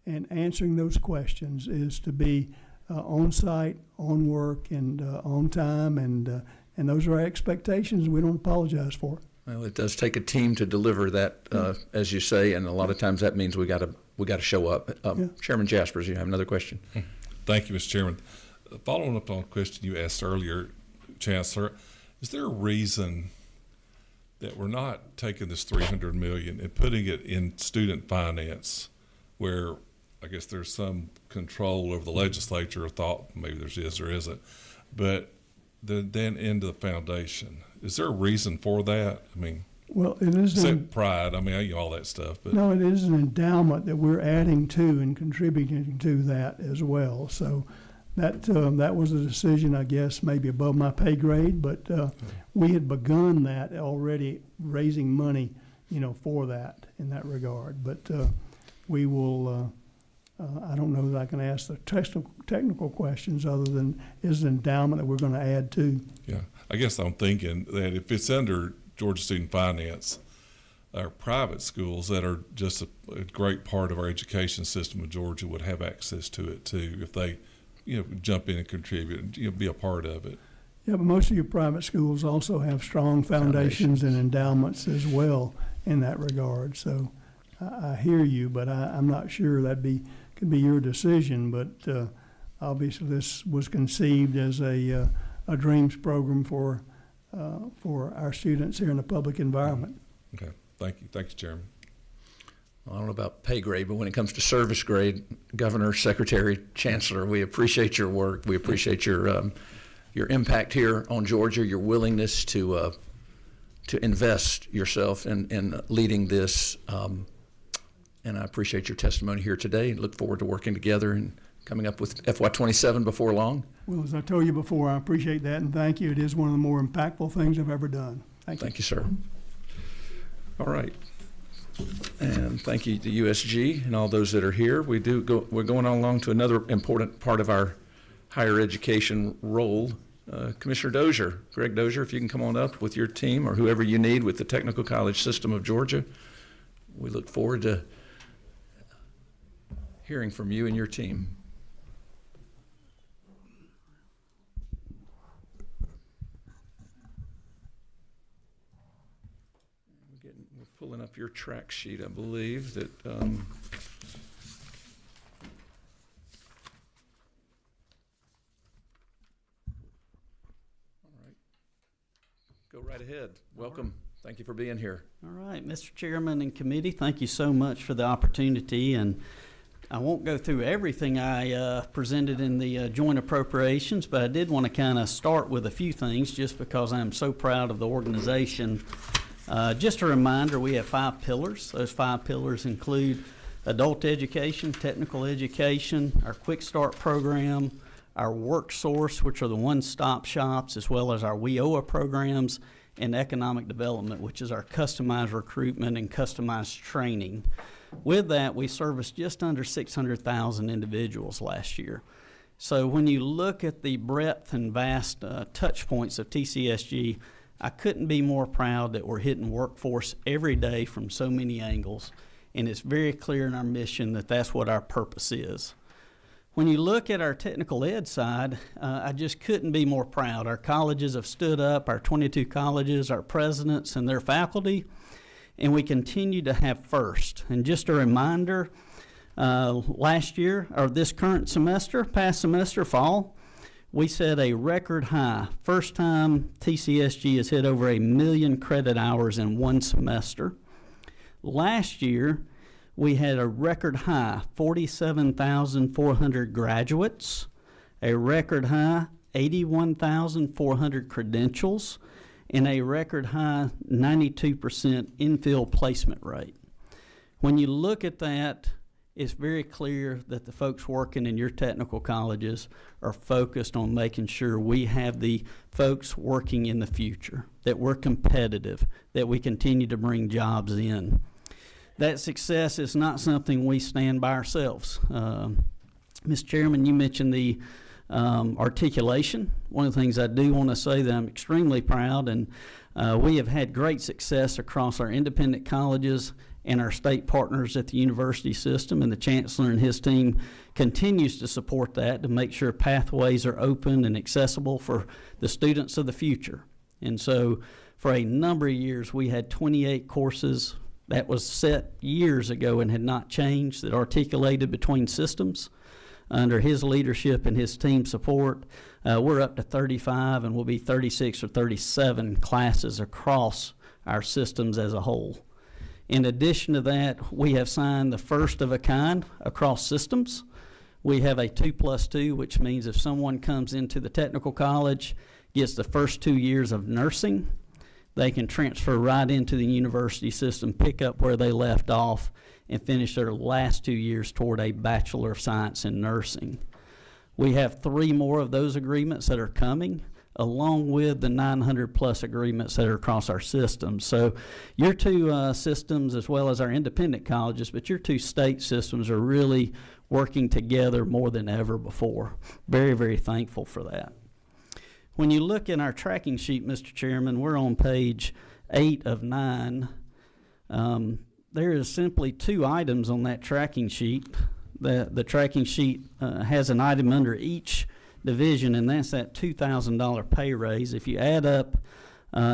and answering those questions, is to be on site, on work, and on time, and those are our expectations. We don't apologize for it. Well, it does take a team to deliver that, as you say, and a lot of times that means we got to show up. Chairman Jaspers, you have another question? Thank you, Mr. Chairman. Following up on a question you asked earlier, Chancellor, is there a reason that we're not taking this $300 million and putting it in student finance, where I guess there's some control over the legislature, or thought maybe there is or isn't, but then into the foundation? Is there a reason for that? I mean, well, it is except pride. I mean, all that stuff. But no, it is an endowment that we're adding to and contributing to that as well. So that was a decision, I guess, maybe above my pay grade, but we had begun that already, raising money, for that in that regard. But we will. I don't know that I can ask the technical questions other than is an endowment that we're going to add to. Yeah, I guess I'm thinking that if it's under Georgia Student Finance, our private schools that are just a great part of our education system of Georgia would have access to it too, if they, jump in and contribute and be a part of it. Yeah, but most of your private schools also have strong foundations and endowments as well in that regard. So I hear you, but I'm not sure could be your decision. But obviously, this was conceived as a Dreams program for our students here in the public environment. Okay, thank you, Chairman. Well, I don't know about pay grade, but when it comes to service grade, Governor, Secretary, Chancellor, we appreciate your work. We appreciate your impact here on Georgia, your willingness to invest yourself in leading this. And I appreciate your testimony here today and look forward to working together and coming up with FY27 before long. Well, as I told you before, I appreciate that, and thank you. It is one of the more impactful things I've ever done. Thank you. Thank you, sir. All right. And thank you to USG and all those that are here. We're going along to another important part of our higher education role. Commissioner Dozier, Greg Dozier, if you can come on up with your team or whoever you need with the Technical College System of Georgia. we look forward to hearing from you and your team. We're pulling up your track sheet, I believe, that all right. Go right ahead. Welcome. Thank you for being here. All right, Mr. Chairman and committee, thank you so much for the opportunity. And I won't go through everything I presented in the joint appropriations, but I did want to kind of start with a few things just because I'm so proud of the organization. Just a reminder, we have 5 pillars. Those 5 pillars include adult education, technical education, our Quick Start program, our Work Source, which are the one-stop shops, as well as our WIOA programs, and economic development, which is our customized recruitment and customized training. With that, we serviced just under 600,000 individuals last year. So when you look at the breadth and vast touch points of TCSG, I couldn't be more proud that we're hitting workforce every day from so many angles, and it's very clear in our mission that that's what our purpose is. When you look at our technical ed side, I just couldn't be more proud. Our colleges have stood up, our 22 colleges, our presidents and their faculty, and we continue to have first. And just a reminder, last year, or this current semester, past semester, fall, we set a record high. First time TCSG has hit over 1 million credit hours in one semester. Last year, we had a record high, 47,400 graduates, a record high, 81,400 credentials, and a record high 92% infill placement rate. When you look at that, it's very clear that the folks working in your technical colleges are focused on making sure we have the folks working in the future, that we're competitive, that we continue to bring jobs in. That success is not something we stand by ourselves. Mr. Chairman, you mentioned the articulation. One of the things I do want to say that I'm extremely proud, and we have had great success across our independent colleges and our state partners at the university system, and the chancellor and his team continues to support that to make sure pathways are open and accessible for the students of the future. And so for a number of years, we had 28 courses that was set years ago and had not changed, that articulated between systems. Under his leadership and his team support, we're up to 35, and we'll be 36 or 37 classes across our systems as a whole. In addition to that, we have signed the first of a kind across systems. We have a 2+2, which means if someone comes into the technical college, gets the first 2 years of nursing, they can transfer right into the university system, pick up where they left off, and finish their last 2 years toward a Bachelor of Science in Nursing. We have 3 more of those agreements that are coming, along with the 900+ agreements that are across our systems. So your 2 systems, as well as our independent colleges, but your 2 state systems are really working together more than ever before. Very, very thankful for that. When you look in our tracking sheet, Mr. Chairman, we're on page 8 of 9. There is simply 2 items on that tracking sheet. The tracking sheet has an item under each division, and that's that $2,000 pay raise. If you add up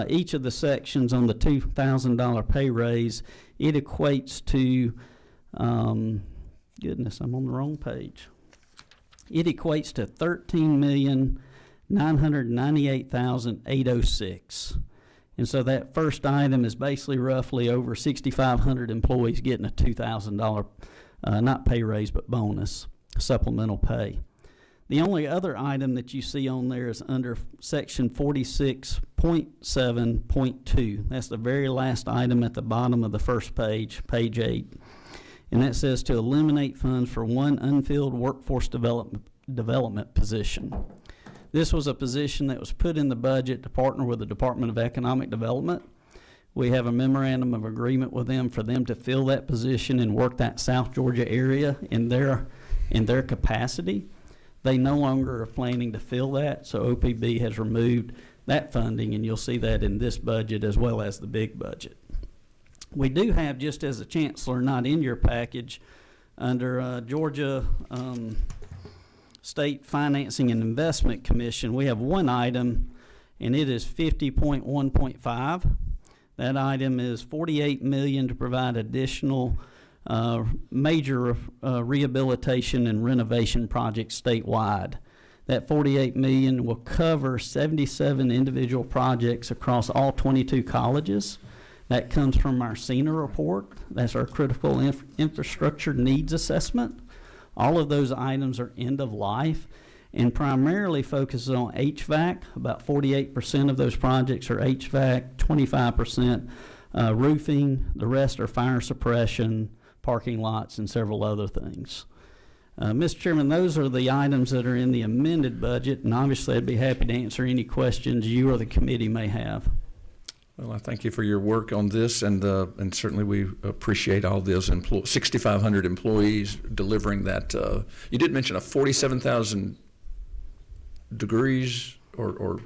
each of the sections on the $2,000 pay raise, it equates to, goodness, I'm on the wrong page. It equates to $13,998,806. And so that first item is basically roughly over 6,500 employees getting a $2,000, not pay raise, but bonus, supplemental pay. The only other item that you see on there is under section 46.7.2. That's the very last item at the bottom of the first page, page 8. And that says to eliminate funds for one unfilled workforce development position. This was a position that was put in the budget to partner with the Department of Economic Development. We have a memorandum of agreement with them for them to fill that position and work that South Georgia area in their capacity. They no longer are planning to fill that, so OPB has removed that funding, and you'll see that in this budget as well as the big budget. We do have, just as a chancellor, not in your package, under Georgia State Financing and Investment Commission, we have one item, and it is 50.1.5. That item is $48 million to provide additional major rehabilitation and renovation projects statewide. That $48 million will cover 77 individual projects across all 22 colleges. That comes from our CENA report. That's our critical infrastructure needs assessment. All of those items are end of life and primarily focuses on HVAC. About 48% of those projects are HVAC, 25% roofing, the rest are fire suppression, parking lots, and several other things. Mr. Chairman, those are the items that are in the amended budget, and obviously I'd be happy to answer any questions you or the committee may have. Well, I thank you for your work on this, and certainly we appreciate all those 6,500 employees delivering that. You did mention a 47,000 degrees or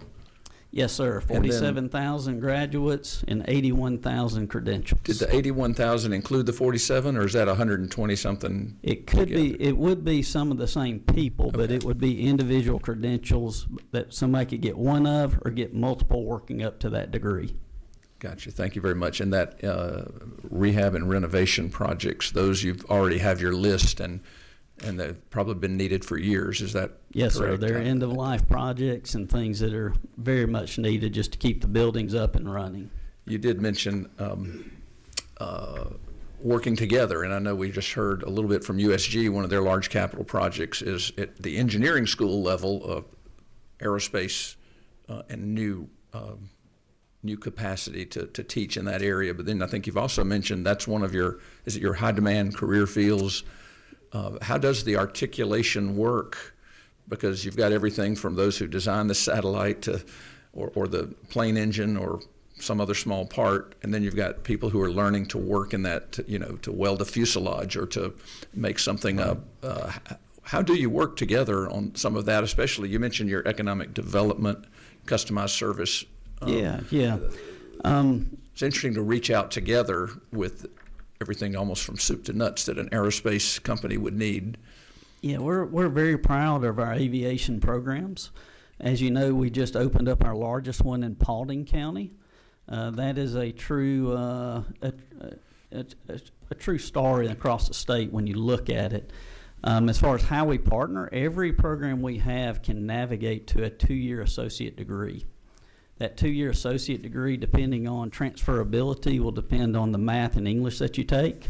Yes, sir. 47,000 graduates and 81,000 credentials. did the 81,000 include the 47, or is that 120 something? It could be, together? it would be some of the same people, but Okay. it would be individual credentials that somebody could get one of or get multiple working up to that degree. Gotcha. Thank you very much. And that rehab and renovation projects, those you've already have your list, and they've probably been needed for years. Is that Yes, sir. correct? They're end-of-life projects and things that are very much needed just to keep the buildings up and running. You did mention working together, and I know we just heard a little bit from USG. One of their large capital projects is at the engineering school level of aerospace and new capacity to teach in that area. But then I think you've also mentioned that's one of your, is it your high demand career fields? How does the articulation work? Because you've got everything from those who design the satellite to, or the plane engine or some other small part, and then you've got people who are learning to work in that, to weld a fuselage or to make something up. How do you work together on some of that? Especially, you mentioned your economic development, customized service. Yeah. It's interesting to reach out together with everything almost from soup to nuts that an aerospace company would need. Yeah, we're very proud of our aviation programs. As you know, we just opened up our largest one in Paulding County. That is a true a true story across the state when you look at it. As far as how we partner, every program we have can navigate to a 2-year associate degree. That 2-year associate degree, depending on transferability, will depend on the math and English that you take,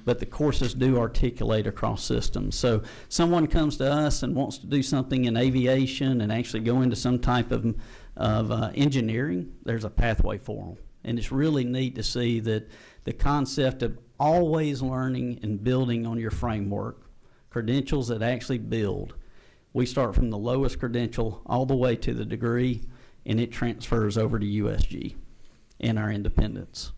but the courses do articulate across systems. So someone comes to us and wants to do something in aviation and actually go into some type of engineering, there's a pathway for them. And it's really neat to see that the concept of always learning and building on your framework, credentials that actually build. We start from the lowest credential all the way to the degree, and it transfers over to USG and our independence.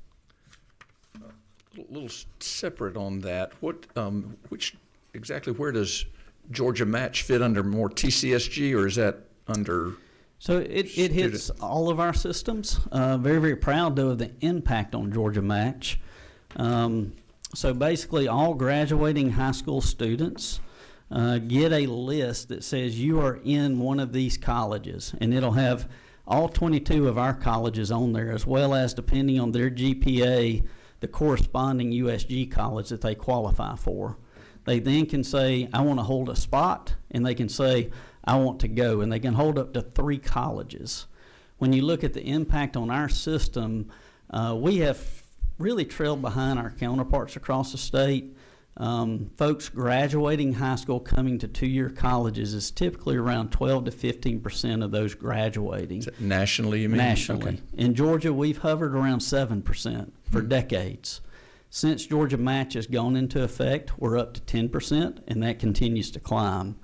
A little separate on that, where does Georgia Match fit under, more TCSG, or is that under? So it hits all of our systems. Very, very proud, though, of the impact on Georgia Match. So basically, all graduating high school students get a list that says you are in one of these colleges, and it'll have all 22 of our colleges on there, as well as, depending on their GPA, the corresponding USG college that they qualify for. They then can say, I want to hold a spot, and they can say, I want to go, and they can hold up to 3 colleges. When you look at the impact on our system, we have really trailed behind our counterparts across the state. Folks graduating high school coming to 2-year colleges is typically around 12 to 15% of those graduating. Is that nationally, you mean? Nationally. Okay. In Georgia, we've hovered around 7% for decades. Since Georgia Match has gone into effect, we're up to 10%, and that continues to climb.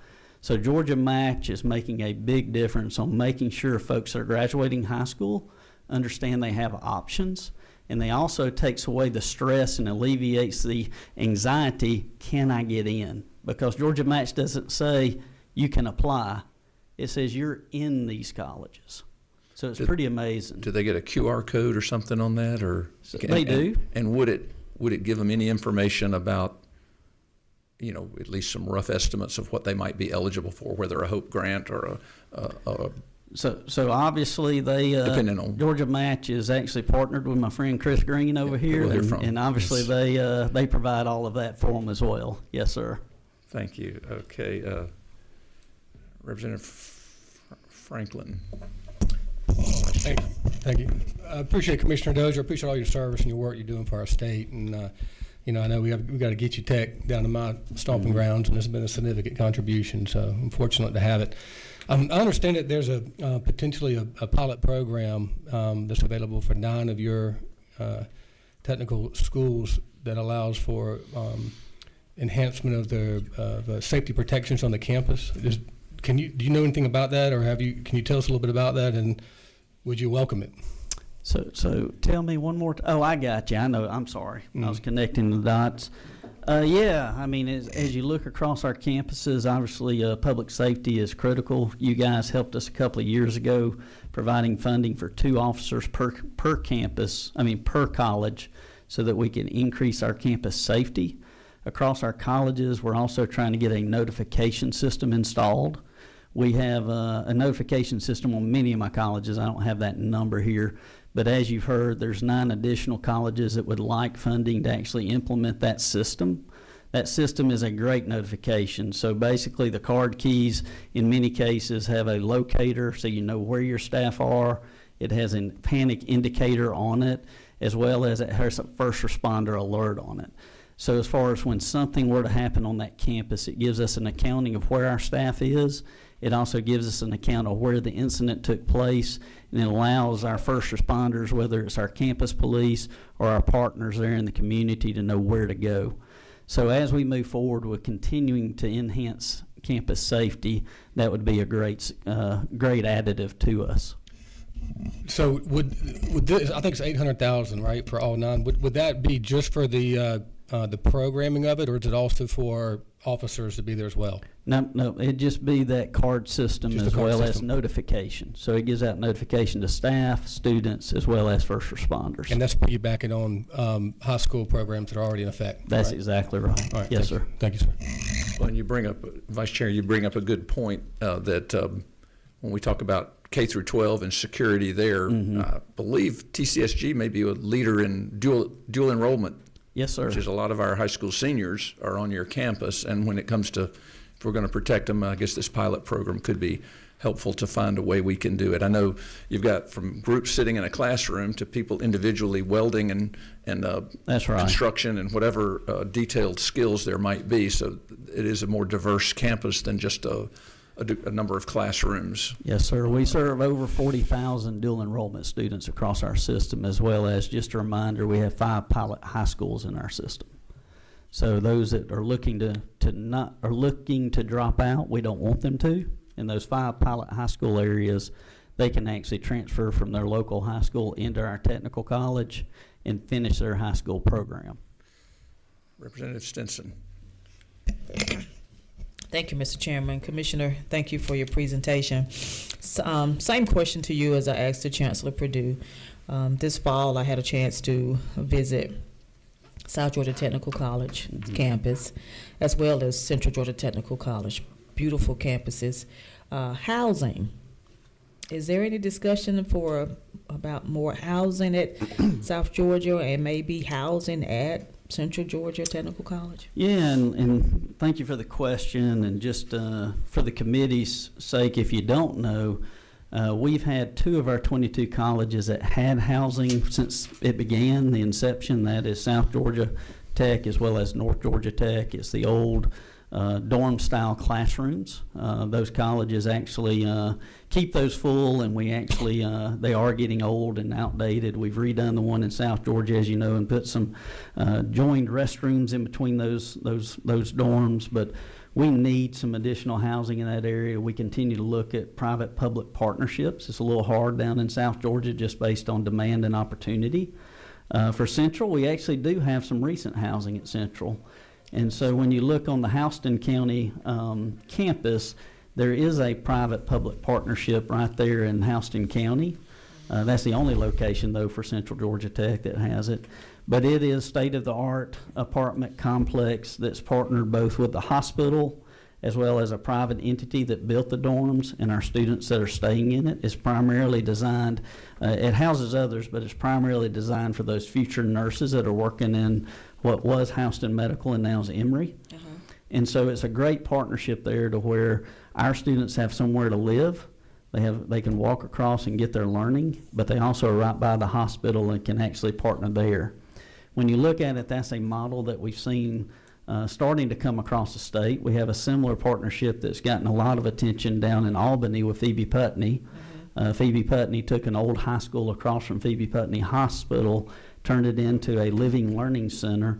So Georgia Match is making a big difference on making sure folks that are graduating high school understand they have options. And they also takes away the stress and alleviates the anxiety, can I get in? Because Georgia Match doesn't say you can apply. It says you're in these colleges. So it's pretty amazing. Do they get a QR code or something on that, or? So they do. And would it give them any information about, you know, at least some rough estimates of what they might be eligible for, whether a HOPE grant or a So obviously they, depending on. Georgia Match is actually partnered with my friend Chris Green over here, we'll hear from and obviously they provide all of that for them as well. Yes, sir. Thank you. Okay, Representative Franklin. Thank you. I appreciate Commissioner Dozier. I appreciate all your service and your work you're doing for our state. And, you know, I know we got to get you tech down to my stomping grounds, and this has been a significant contribution. So I'm fortunate to have it. I understand that there's potentially a pilot program that's available for 9 of your technical schools that allows for enhancement of the safety protections on the campus. Do you know anything about that, or can you tell us a little bit about that, and would you welcome it? So tell me one more. Oh, I got you. I know. I'm sorry. I was connecting the dots. Yeah, I mean, as you look across our campuses, obviously public safety is critical. You guys helped us a couple of years ago providing funding for 2 officers per campus, per college, so that we can increase our campus safety. Across our colleges, we're also trying to get a notification system installed. We have a notification system on many of my colleges. I don't have that number here. But as you've heard, there's 9 additional colleges that would like funding to actually implement that system. That system is a great notification. So basically the card keys in many cases have a locator so you know where your staff are. It has a panic indicator on it, as well as it has a first responder alert on it. So as far as when something were to happen on that campus, it gives us an accounting of where our staff is. It also gives us an account of where the incident took place, and it allows our first responders, whether it's our campus police or our partners there in the community, to know where to go. So as we move forward with continuing to enhance campus safety, that would be a great additive to us. So would this, I think it's $800,000, right, for all 9? Would that be just for the programming of it, or is it also for officers to be there as well? No, it'd just be that card system Just the as card well as system. notification. So it gives out notification to staff, students, as well as first responders. And that's piggybacking on high school programs that are already in effect. That's right? exactly right. All right, Yes, thank sir. you. Thank you, sir. Well, and you bring up, Vice Chair, you bring up a good point that when we talk about K through 12 and security there, I believe TCSG may be a leader in dual enrollment. Yes, sir. Which is a lot of our high school seniors are on your campus, and when it comes to, if we're going to protect them, I guess this pilot program could be helpful to find a way we can do it. I know you've got from groups sitting in a classroom to people individually welding and That's right. construction and whatever detailed skills there might be, so it is a more diverse campus than just a number of classrooms. Yes, sir. We serve over 40,000 dual enrollment students across our system, as well as, just a reminder, we have 5 pilot high schools in our system. So those that are looking to drop out, we don't want them to. In those 5 pilot high school areas, they can actually transfer from their local high school into our technical college and finish their high school program. Representative Stinson. Thank you, Mr. Chairman. Commissioner, thank you for your presentation. Same question to you as I asked the Chancellor Perdue. This fall, I had a chance to visit South Georgia Technical College campus, as well as Central Georgia Technical College. Beautiful campuses. Housing. Is there any discussion about more housing at South Georgia and maybe housing at Central Georgia Technical College? Yeah, and thank you for the question. And just for the committee's sake, if you don't know, we've had 2 of our 22 colleges that had housing since it began, the inception. That is South Georgia Tech as well as North Georgia Tech. It's the old dorm-style classrooms. Those colleges actually keep those full, and we actually, they are getting old and outdated. We've redone the one in South Georgia, as you know, and put some joined restrooms in between those dorms, but we need some additional housing in that area. We continue to look at private-public partnerships. It's a little hard down in South Georgia just based on demand and opportunity. For Central, we actually do have some recent housing at Central. And so when you look on the Houston County campus, there is a private-public partnership right there in Houston County. That's the only location, though, for Central Georgia Tech that has it. But it is state-of-the-art apartment complex that's partnered both with the hospital as well as a private entity that built the dorms, and our students that are staying in it. Is primarily designed, it houses others, but it's primarily designed for those future nurses that are working in what was Houston Medical and now is Emory. And so it's a great partnership there to where our students have somewhere to live. They can walk across and get their learning, but they also are right by the hospital and can actually partner there. When you look at it, that's a model that we've seen starting to come across the state. We have a similar partnership that's gotten a lot of attention down in Albany with Phoebe Putney. Phoebe Putney took an old high school across from Phoebe Putney Hospital, turned it into a living learning center.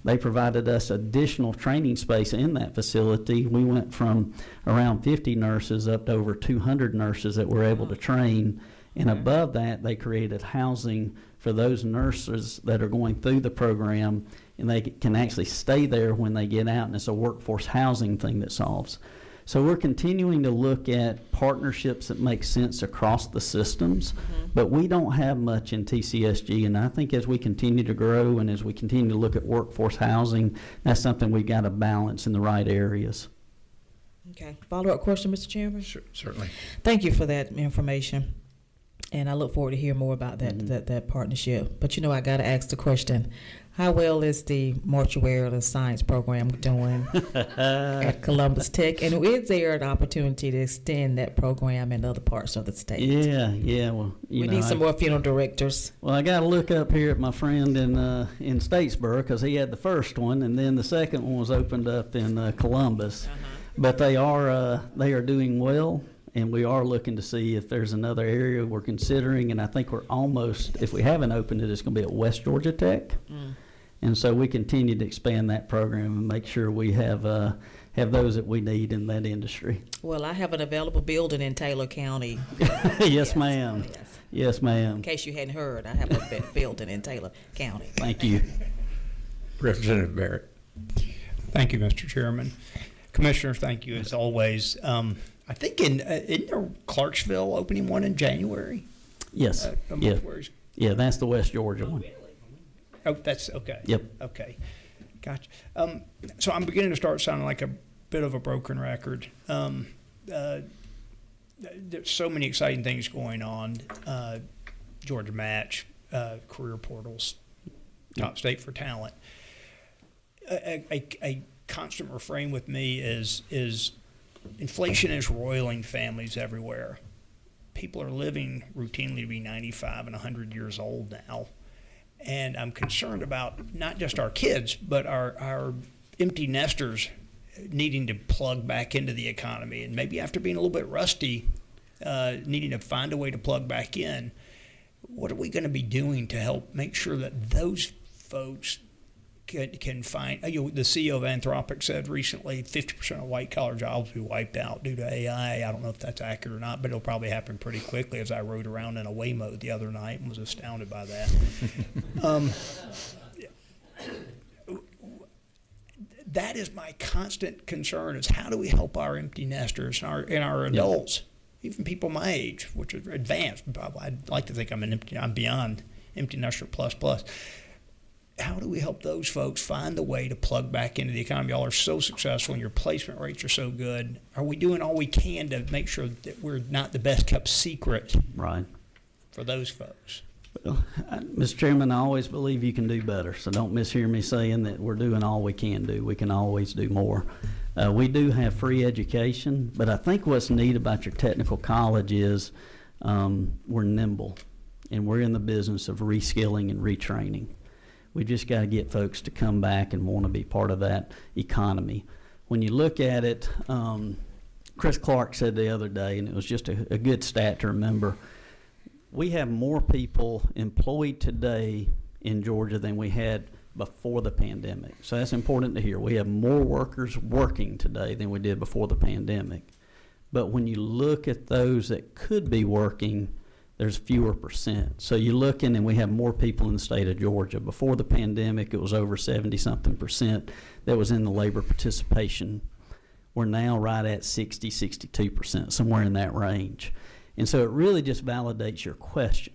They provided us additional training space in that facility. We went from around 50 nurses up to over 200 nurses that were able to train. And above that, they created housing for those nurses that are going through the program, and they can actually stay there when they get out, and it's a workforce housing thing that solves. So we're continuing to look at partnerships that make sense across the systems, but we don't have much in TCSG, and I think as we continue to grow and as we continue to look at workforce housing, that's something we've got to balance in the right areas. Okay. Follow-up question, Mr. Chairman? Sure, certainly. Thank you for that information. And I look forward to hearing more about that partnership. But, I got to ask the question, how well is the mortuary and science program doing at Columbus Tech? And is there an opportunity to extend that program in other parts of the state? Yeah. Well, we need some more funeral directors. Well, I got to look up here at my friend in Statesboro, because he had the first one, and then the second one was opened up in Columbus. But they are doing well. And we are looking to see if there's another area we're considering, and I think we're almost, if we haven't opened it, it's going to be at West Georgia Tech. And so we continue to expand that program and make sure we have those that we need in that industry. Well, I have an available building in Taylor County. Yes, ma'am. Yes, ma'am. In case you hadn't heard, I have a building in Taylor County. Thank you. Representative Barrett. Thank you, Mr. Chairman. Commissioners, thank you as always. I think isn't there Clarksville opening one in January? Yes. Yeah, that's the West Georgia one. Oh, that's okay. Yep. Okay. Gotcha. So I'm beginning to start sounding like a bit of a broken record. There's so many exciting things going on. Georgia Match, career portals, top state for talent. A constant refrain with me is inflation is roiling families everywhere. People are living routinely to be 95 and 100 years old now. And I'm concerned about not just our kids, but our empty nesters needing to plug back into the economy. And maybe after being a little bit rusty, needing to find a way to plug back in. What are we going to be doing to help make sure that those folks can find, the CEO of Anthropic said recently 50% of white-collar jobs will be wiped out due to AI. I don't know if that's accurate or not, but it'll probably happen pretty quickly, as I rode around in a Waymo the other night and was astounded by that. That is my constant concern, is how do we help our empty nesters and our adults, even people my age, which are advanced. I'd like to think I'm beyond empty nester plus. How do we help those folks find the way to plug back into the economy? Y'all are so successful and your placement rates are so good. Are we doing all we can to make sure that we're not the best kept secret for those folks? Well, Mr. Chairman, I always believe you can do better, so don't mishear me saying that we're doing all we can do. We can always do more. We do have free education, but I think what's neat about your technical college is we're nimble, and we're in the business of reskilling and retraining. We just got to get folks to come back and want to be part of that economy. When you look at it, Chris Clark said the other day, and it was just a good stat to remember, we have more people employed today in Georgia than we had before the pandemic. So that's important to hear. We have more workers working today than we did before the pandemic. But when you look at those that could be working, there's fewer percent. So you're looking, and we have more people in the state of Georgia. Before the pandemic, it was over 70-something% that was in the labor participation. We're now right at 60, 62%, somewhere in that range. And so it really just validates your question.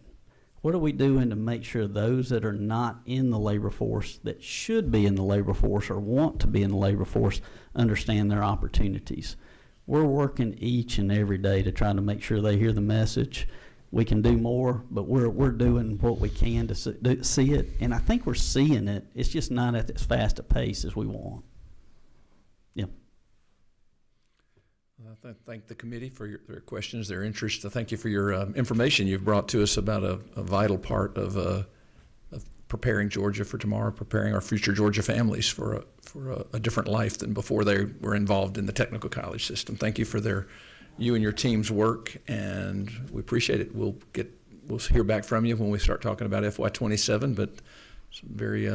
What are we doing to make sure those that are not in the labor force, that should be in the labor force or want to be in the labor force, understand their opportunities? We're working each and every day to try to make sure they hear the message. We can do more, but we're doing what we can to see it. And I think we're seeing it. It's just not at as fast a pace as we want. Yeah. I thank the committee for their questions, their interest. I thank you for your information you've brought to us about a vital part of preparing Georgia for tomorrow, preparing our future Georgia families for a different life than before they were involved in the technical college system. Thank you for you and your team's work, and we appreciate it. We'll hear back from you when we start talking about FY27, but some very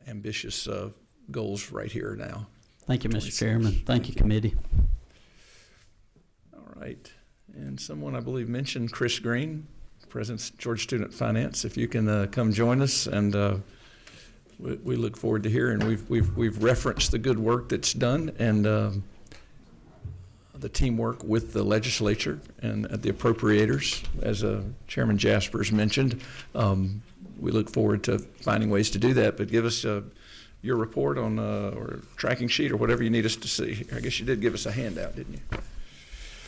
ambitious goals right here now. Thank you, Mr. Chairman. Thank you, committee. All right. And someone, I believe, mentioned Chris Green, President, Georgia Student Finance. If you can come join us, and we look forward to hearing. We've referenced the good work that's done and the teamwork with the legislature and the appropriators, as Chairman Jaspers mentioned. We look forward to finding ways to do that. But give us your report on or tracking sheet or whatever you need us to see. I guess you did give us a handout, didn't you?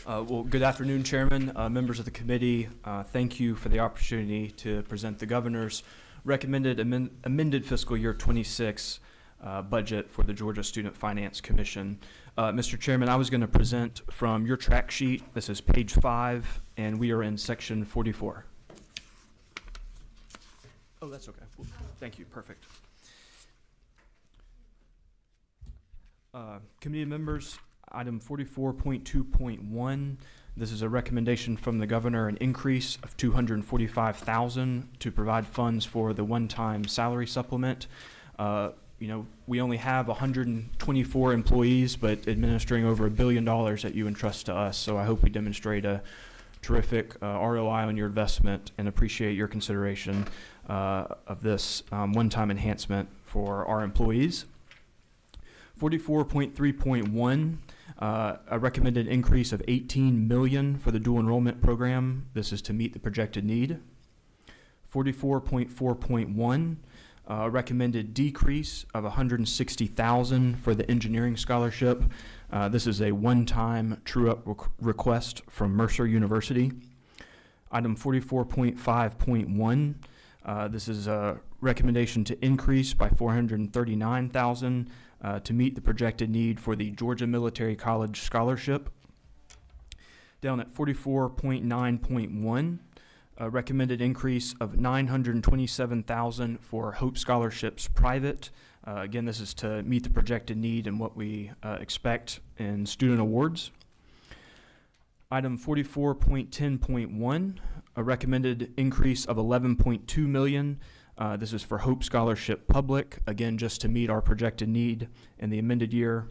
Well, good afternoon, Chairman, members of the committee. Thank you for the opportunity to present the governor's recommended amended fiscal year 26 budget for the Georgia Student Finance Commission. Mr. Chairman, I was going to present from your track sheet. This is page 5, and we are in section 44. Oh, that's okay. Well, thank you. Perfect. Committee members, item 44.2.1, this is a recommendation from the governor, an increase of $245,000 to provide funds for the one-time salary supplement. We only have 124 employees, but administering over $1 billion that you entrust to us. So I hope we demonstrate a terrific ROI on your investment and appreciate your consideration of this one-time enhancement for our employees. 44.3.1, a recommended increase of $18 million for the dual enrollment program. This is to meet the projected need. 44.4.1, a recommended decrease of $160,000 for the engineering scholarship. This is a one-time true-up request from Mercer University. Item 44.5.1, this is a recommendation to increase by $439,000 to meet the projected need for the Georgia Military College Scholarship. Down at 44.9.1, a recommended increase of $927,000 for Hope Scholarships Private. Again, this is to meet the projected need and what we expect in student awards. Item 44.10.1, a recommended increase of $11.2 million. This is for Hope Scholarship Public, again, just to meet our projected need in the amended year.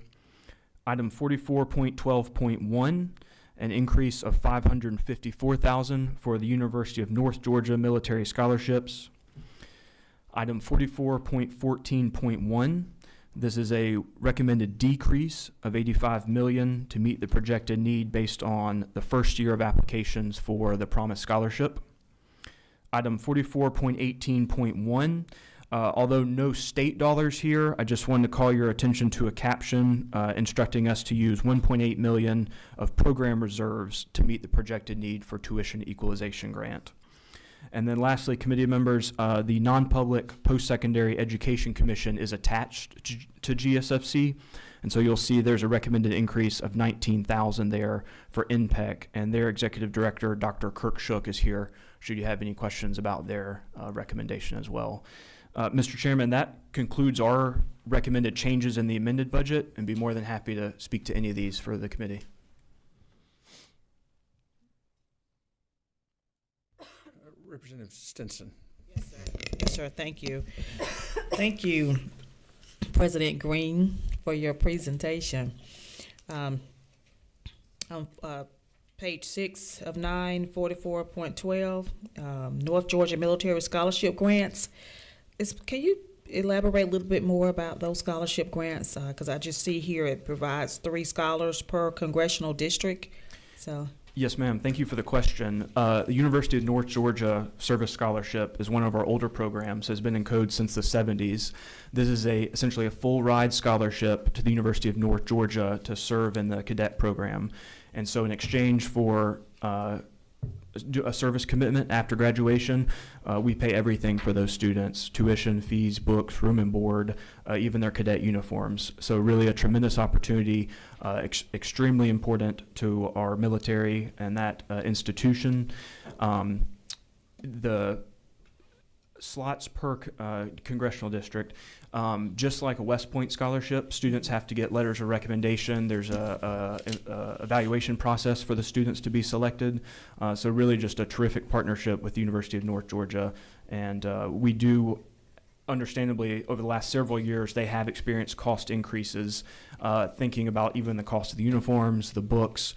Item 44.12.1, an increase of $554,000 for the University of North Georgia Military Scholarships. Item 44.14.1, this is a recommended decrease of $85 million to meet the projected need based on the first year of applications for the Promise Scholarship. Item 44.18.1, although no state dollars here, I just wanted to call your attention to a caption instructing us to use $1.8 million of program reserves to meet the projected need for tuition equalization grant. And then lastly, committee members, the non-public post-secondary education commission is attached to GSFC. And so you'll see there's a recommended increase of $19,000 there for NPEC, and their executive director, Dr. Kirk Shook, is here should you have any questions about their recommendation as well. Mr. Chairman, that concludes our recommended changes in the amended budget, and be more than happy to speak to any of these for the committee. Representative Stinson. Yes, sir. Yes, sir. Thank you. Thank you, President Green, for your presentation. On page 6 of 9, 44.12, North Georgia Military Scholarship Grants. Can you elaborate a little bit more about those scholarship grants? Because I just see here it provides 3 scholars per congressional district. So Yes, ma'am. Thank you for the question. The University of North Georgia Service Scholarship is one of our older programs, has been in code since the 70s. This is essentially a full ride scholarship to the University of North Georgia to serve in the cadet program. And so in exchange for a service commitment after graduation, we pay everything for those students: tuition, fees, books, room and board, even their cadet uniforms. So really a tremendous opportunity, extremely important to our military and that institution. The slots per congressional district, just like a West Point scholarship, students have to get letters of recommendation. There's a evaluation process for the students to be selected. So really just a terrific partnership with the University of North Georgia. And we do, understandably, over the last several years, they have experienced cost increases, thinking about even the cost of the uniforms, the books.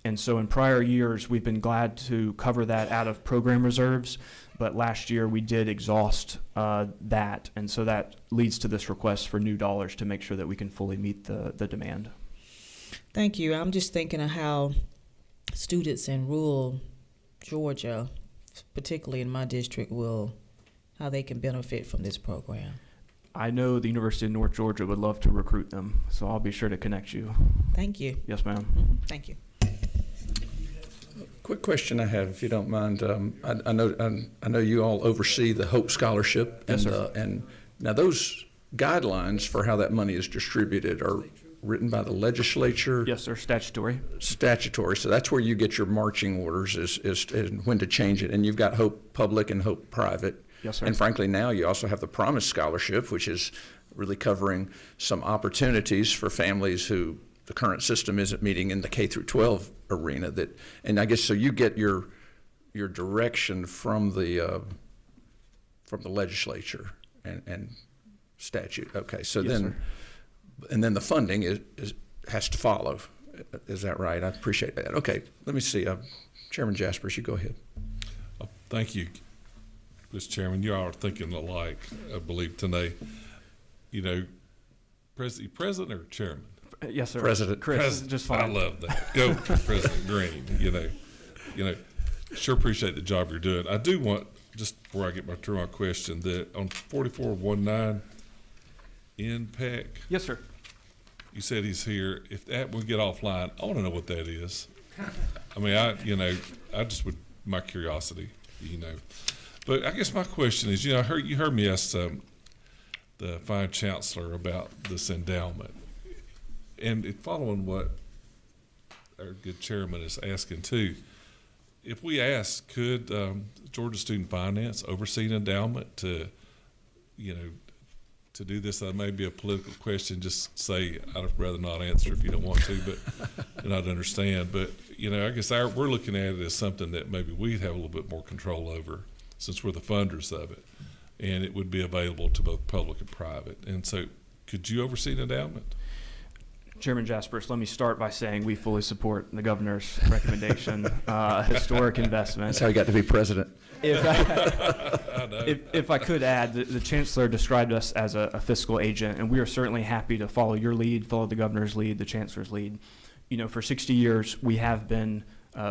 And so in prior years, we've been glad to cover that out of program reserves. But last year we did exhaust that, and so that leads to this request for new dollars to make sure that we can fully meet the demand. Thank you. I'm just thinking of how students in rural Georgia, particularly in my district, how they can benefit from this program. I know the University of North Georgia would love to recruit them, so I'll be sure to connect you. Thank you. Yes, ma'am. Thank you. Quick question I have, if you don't mind. I know you all oversee the Hope Scholarship. Yes, sir. And now those guidelines for how that money is distributed are written by the legislature? Yes, sir. Statutory. Statutory. So that's where you get your marching orders is when to change it. And you've got Hope Public and Hope Private. Yes, sir. And frankly, now you also have the Promise Scholarship, which is really covering some opportunities for families who the current system isn't meeting in the K through 12 arena. And I guess so you get your direction from the legislature and statute. Okay, so Yes, then, sir. And then the funding has to follow. Is that right? I appreciate that. Okay, let me see. Chairman Jaspers, you go ahead. Oh, thank you, Mr. Chairman. You all are thinking alike, I believe, today. You know, president or chairman? Yes, sir. President. Chris, just fine. I love that. Go, President Green. You know, sure appreciate the job you're doing. I do want, just before I get to my question, that on 4419 NPEC, Yes, sir. you said he's here. If that would get offline, I want to know what that is. I mean, I just would, my curiosity, But I guess my question is, you heard me ask the fine chancellor about this endowment. And following what our good chairman is asking too, if we ask, could Georgia Student Finance oversee an endowment to do this? That may be a political question. Just say I'd rather not answer if you don't want to, but not understand. But I guess we're looking at it as something that maybe we'd have a little bit more control over, since we're the funders of it, and it would be available to both public and private. And so, could you oversee an endowment? Chairman Jaspers, let me start by saying we fully support the governor's recommendation, historic investment. That's how he got to be president. If I could add, the chancellor described us as a fiscal agent, and we are certainly happy to follow your lead, follow the governor's lead, the chancellor's lead. For 60 years, we have been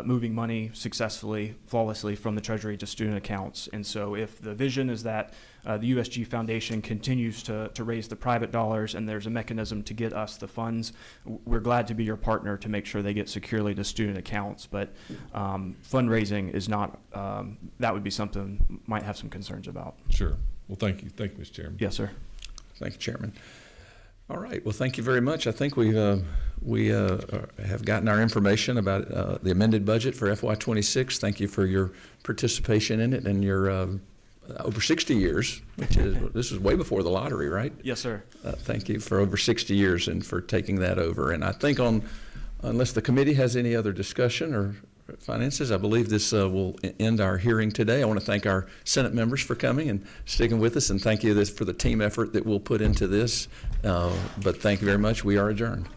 moving money successfully, flawlessly from the Treasury to student accounts. And so if the vision is that the USG Foundation continues to raise the private dollars and there's a mechanism to get us the funds, we're glad to be your partner to make sure they get securely to student accounts. But fundraising is not, that would be something might have some concerns about. Sure. Well, thank you. Thank you, Mr. Chairman. Yes, sir. Thank you, Chairman. All right. Well, thank you very much. I think we have gotten our information about the amended budget for FY26. Thank you for your participation in it and your over 60 years, this is way before the lottery, right? Yes, sir. Thank you for over 60 years and for taking that over. And I think unless the committee has any other discussion or finances, I believe this will end our hearing today. I want to thank our Senate members for coming and sticking with us, and thank you for the team effort that we'll put into this. But thank you very much. We are adjourned.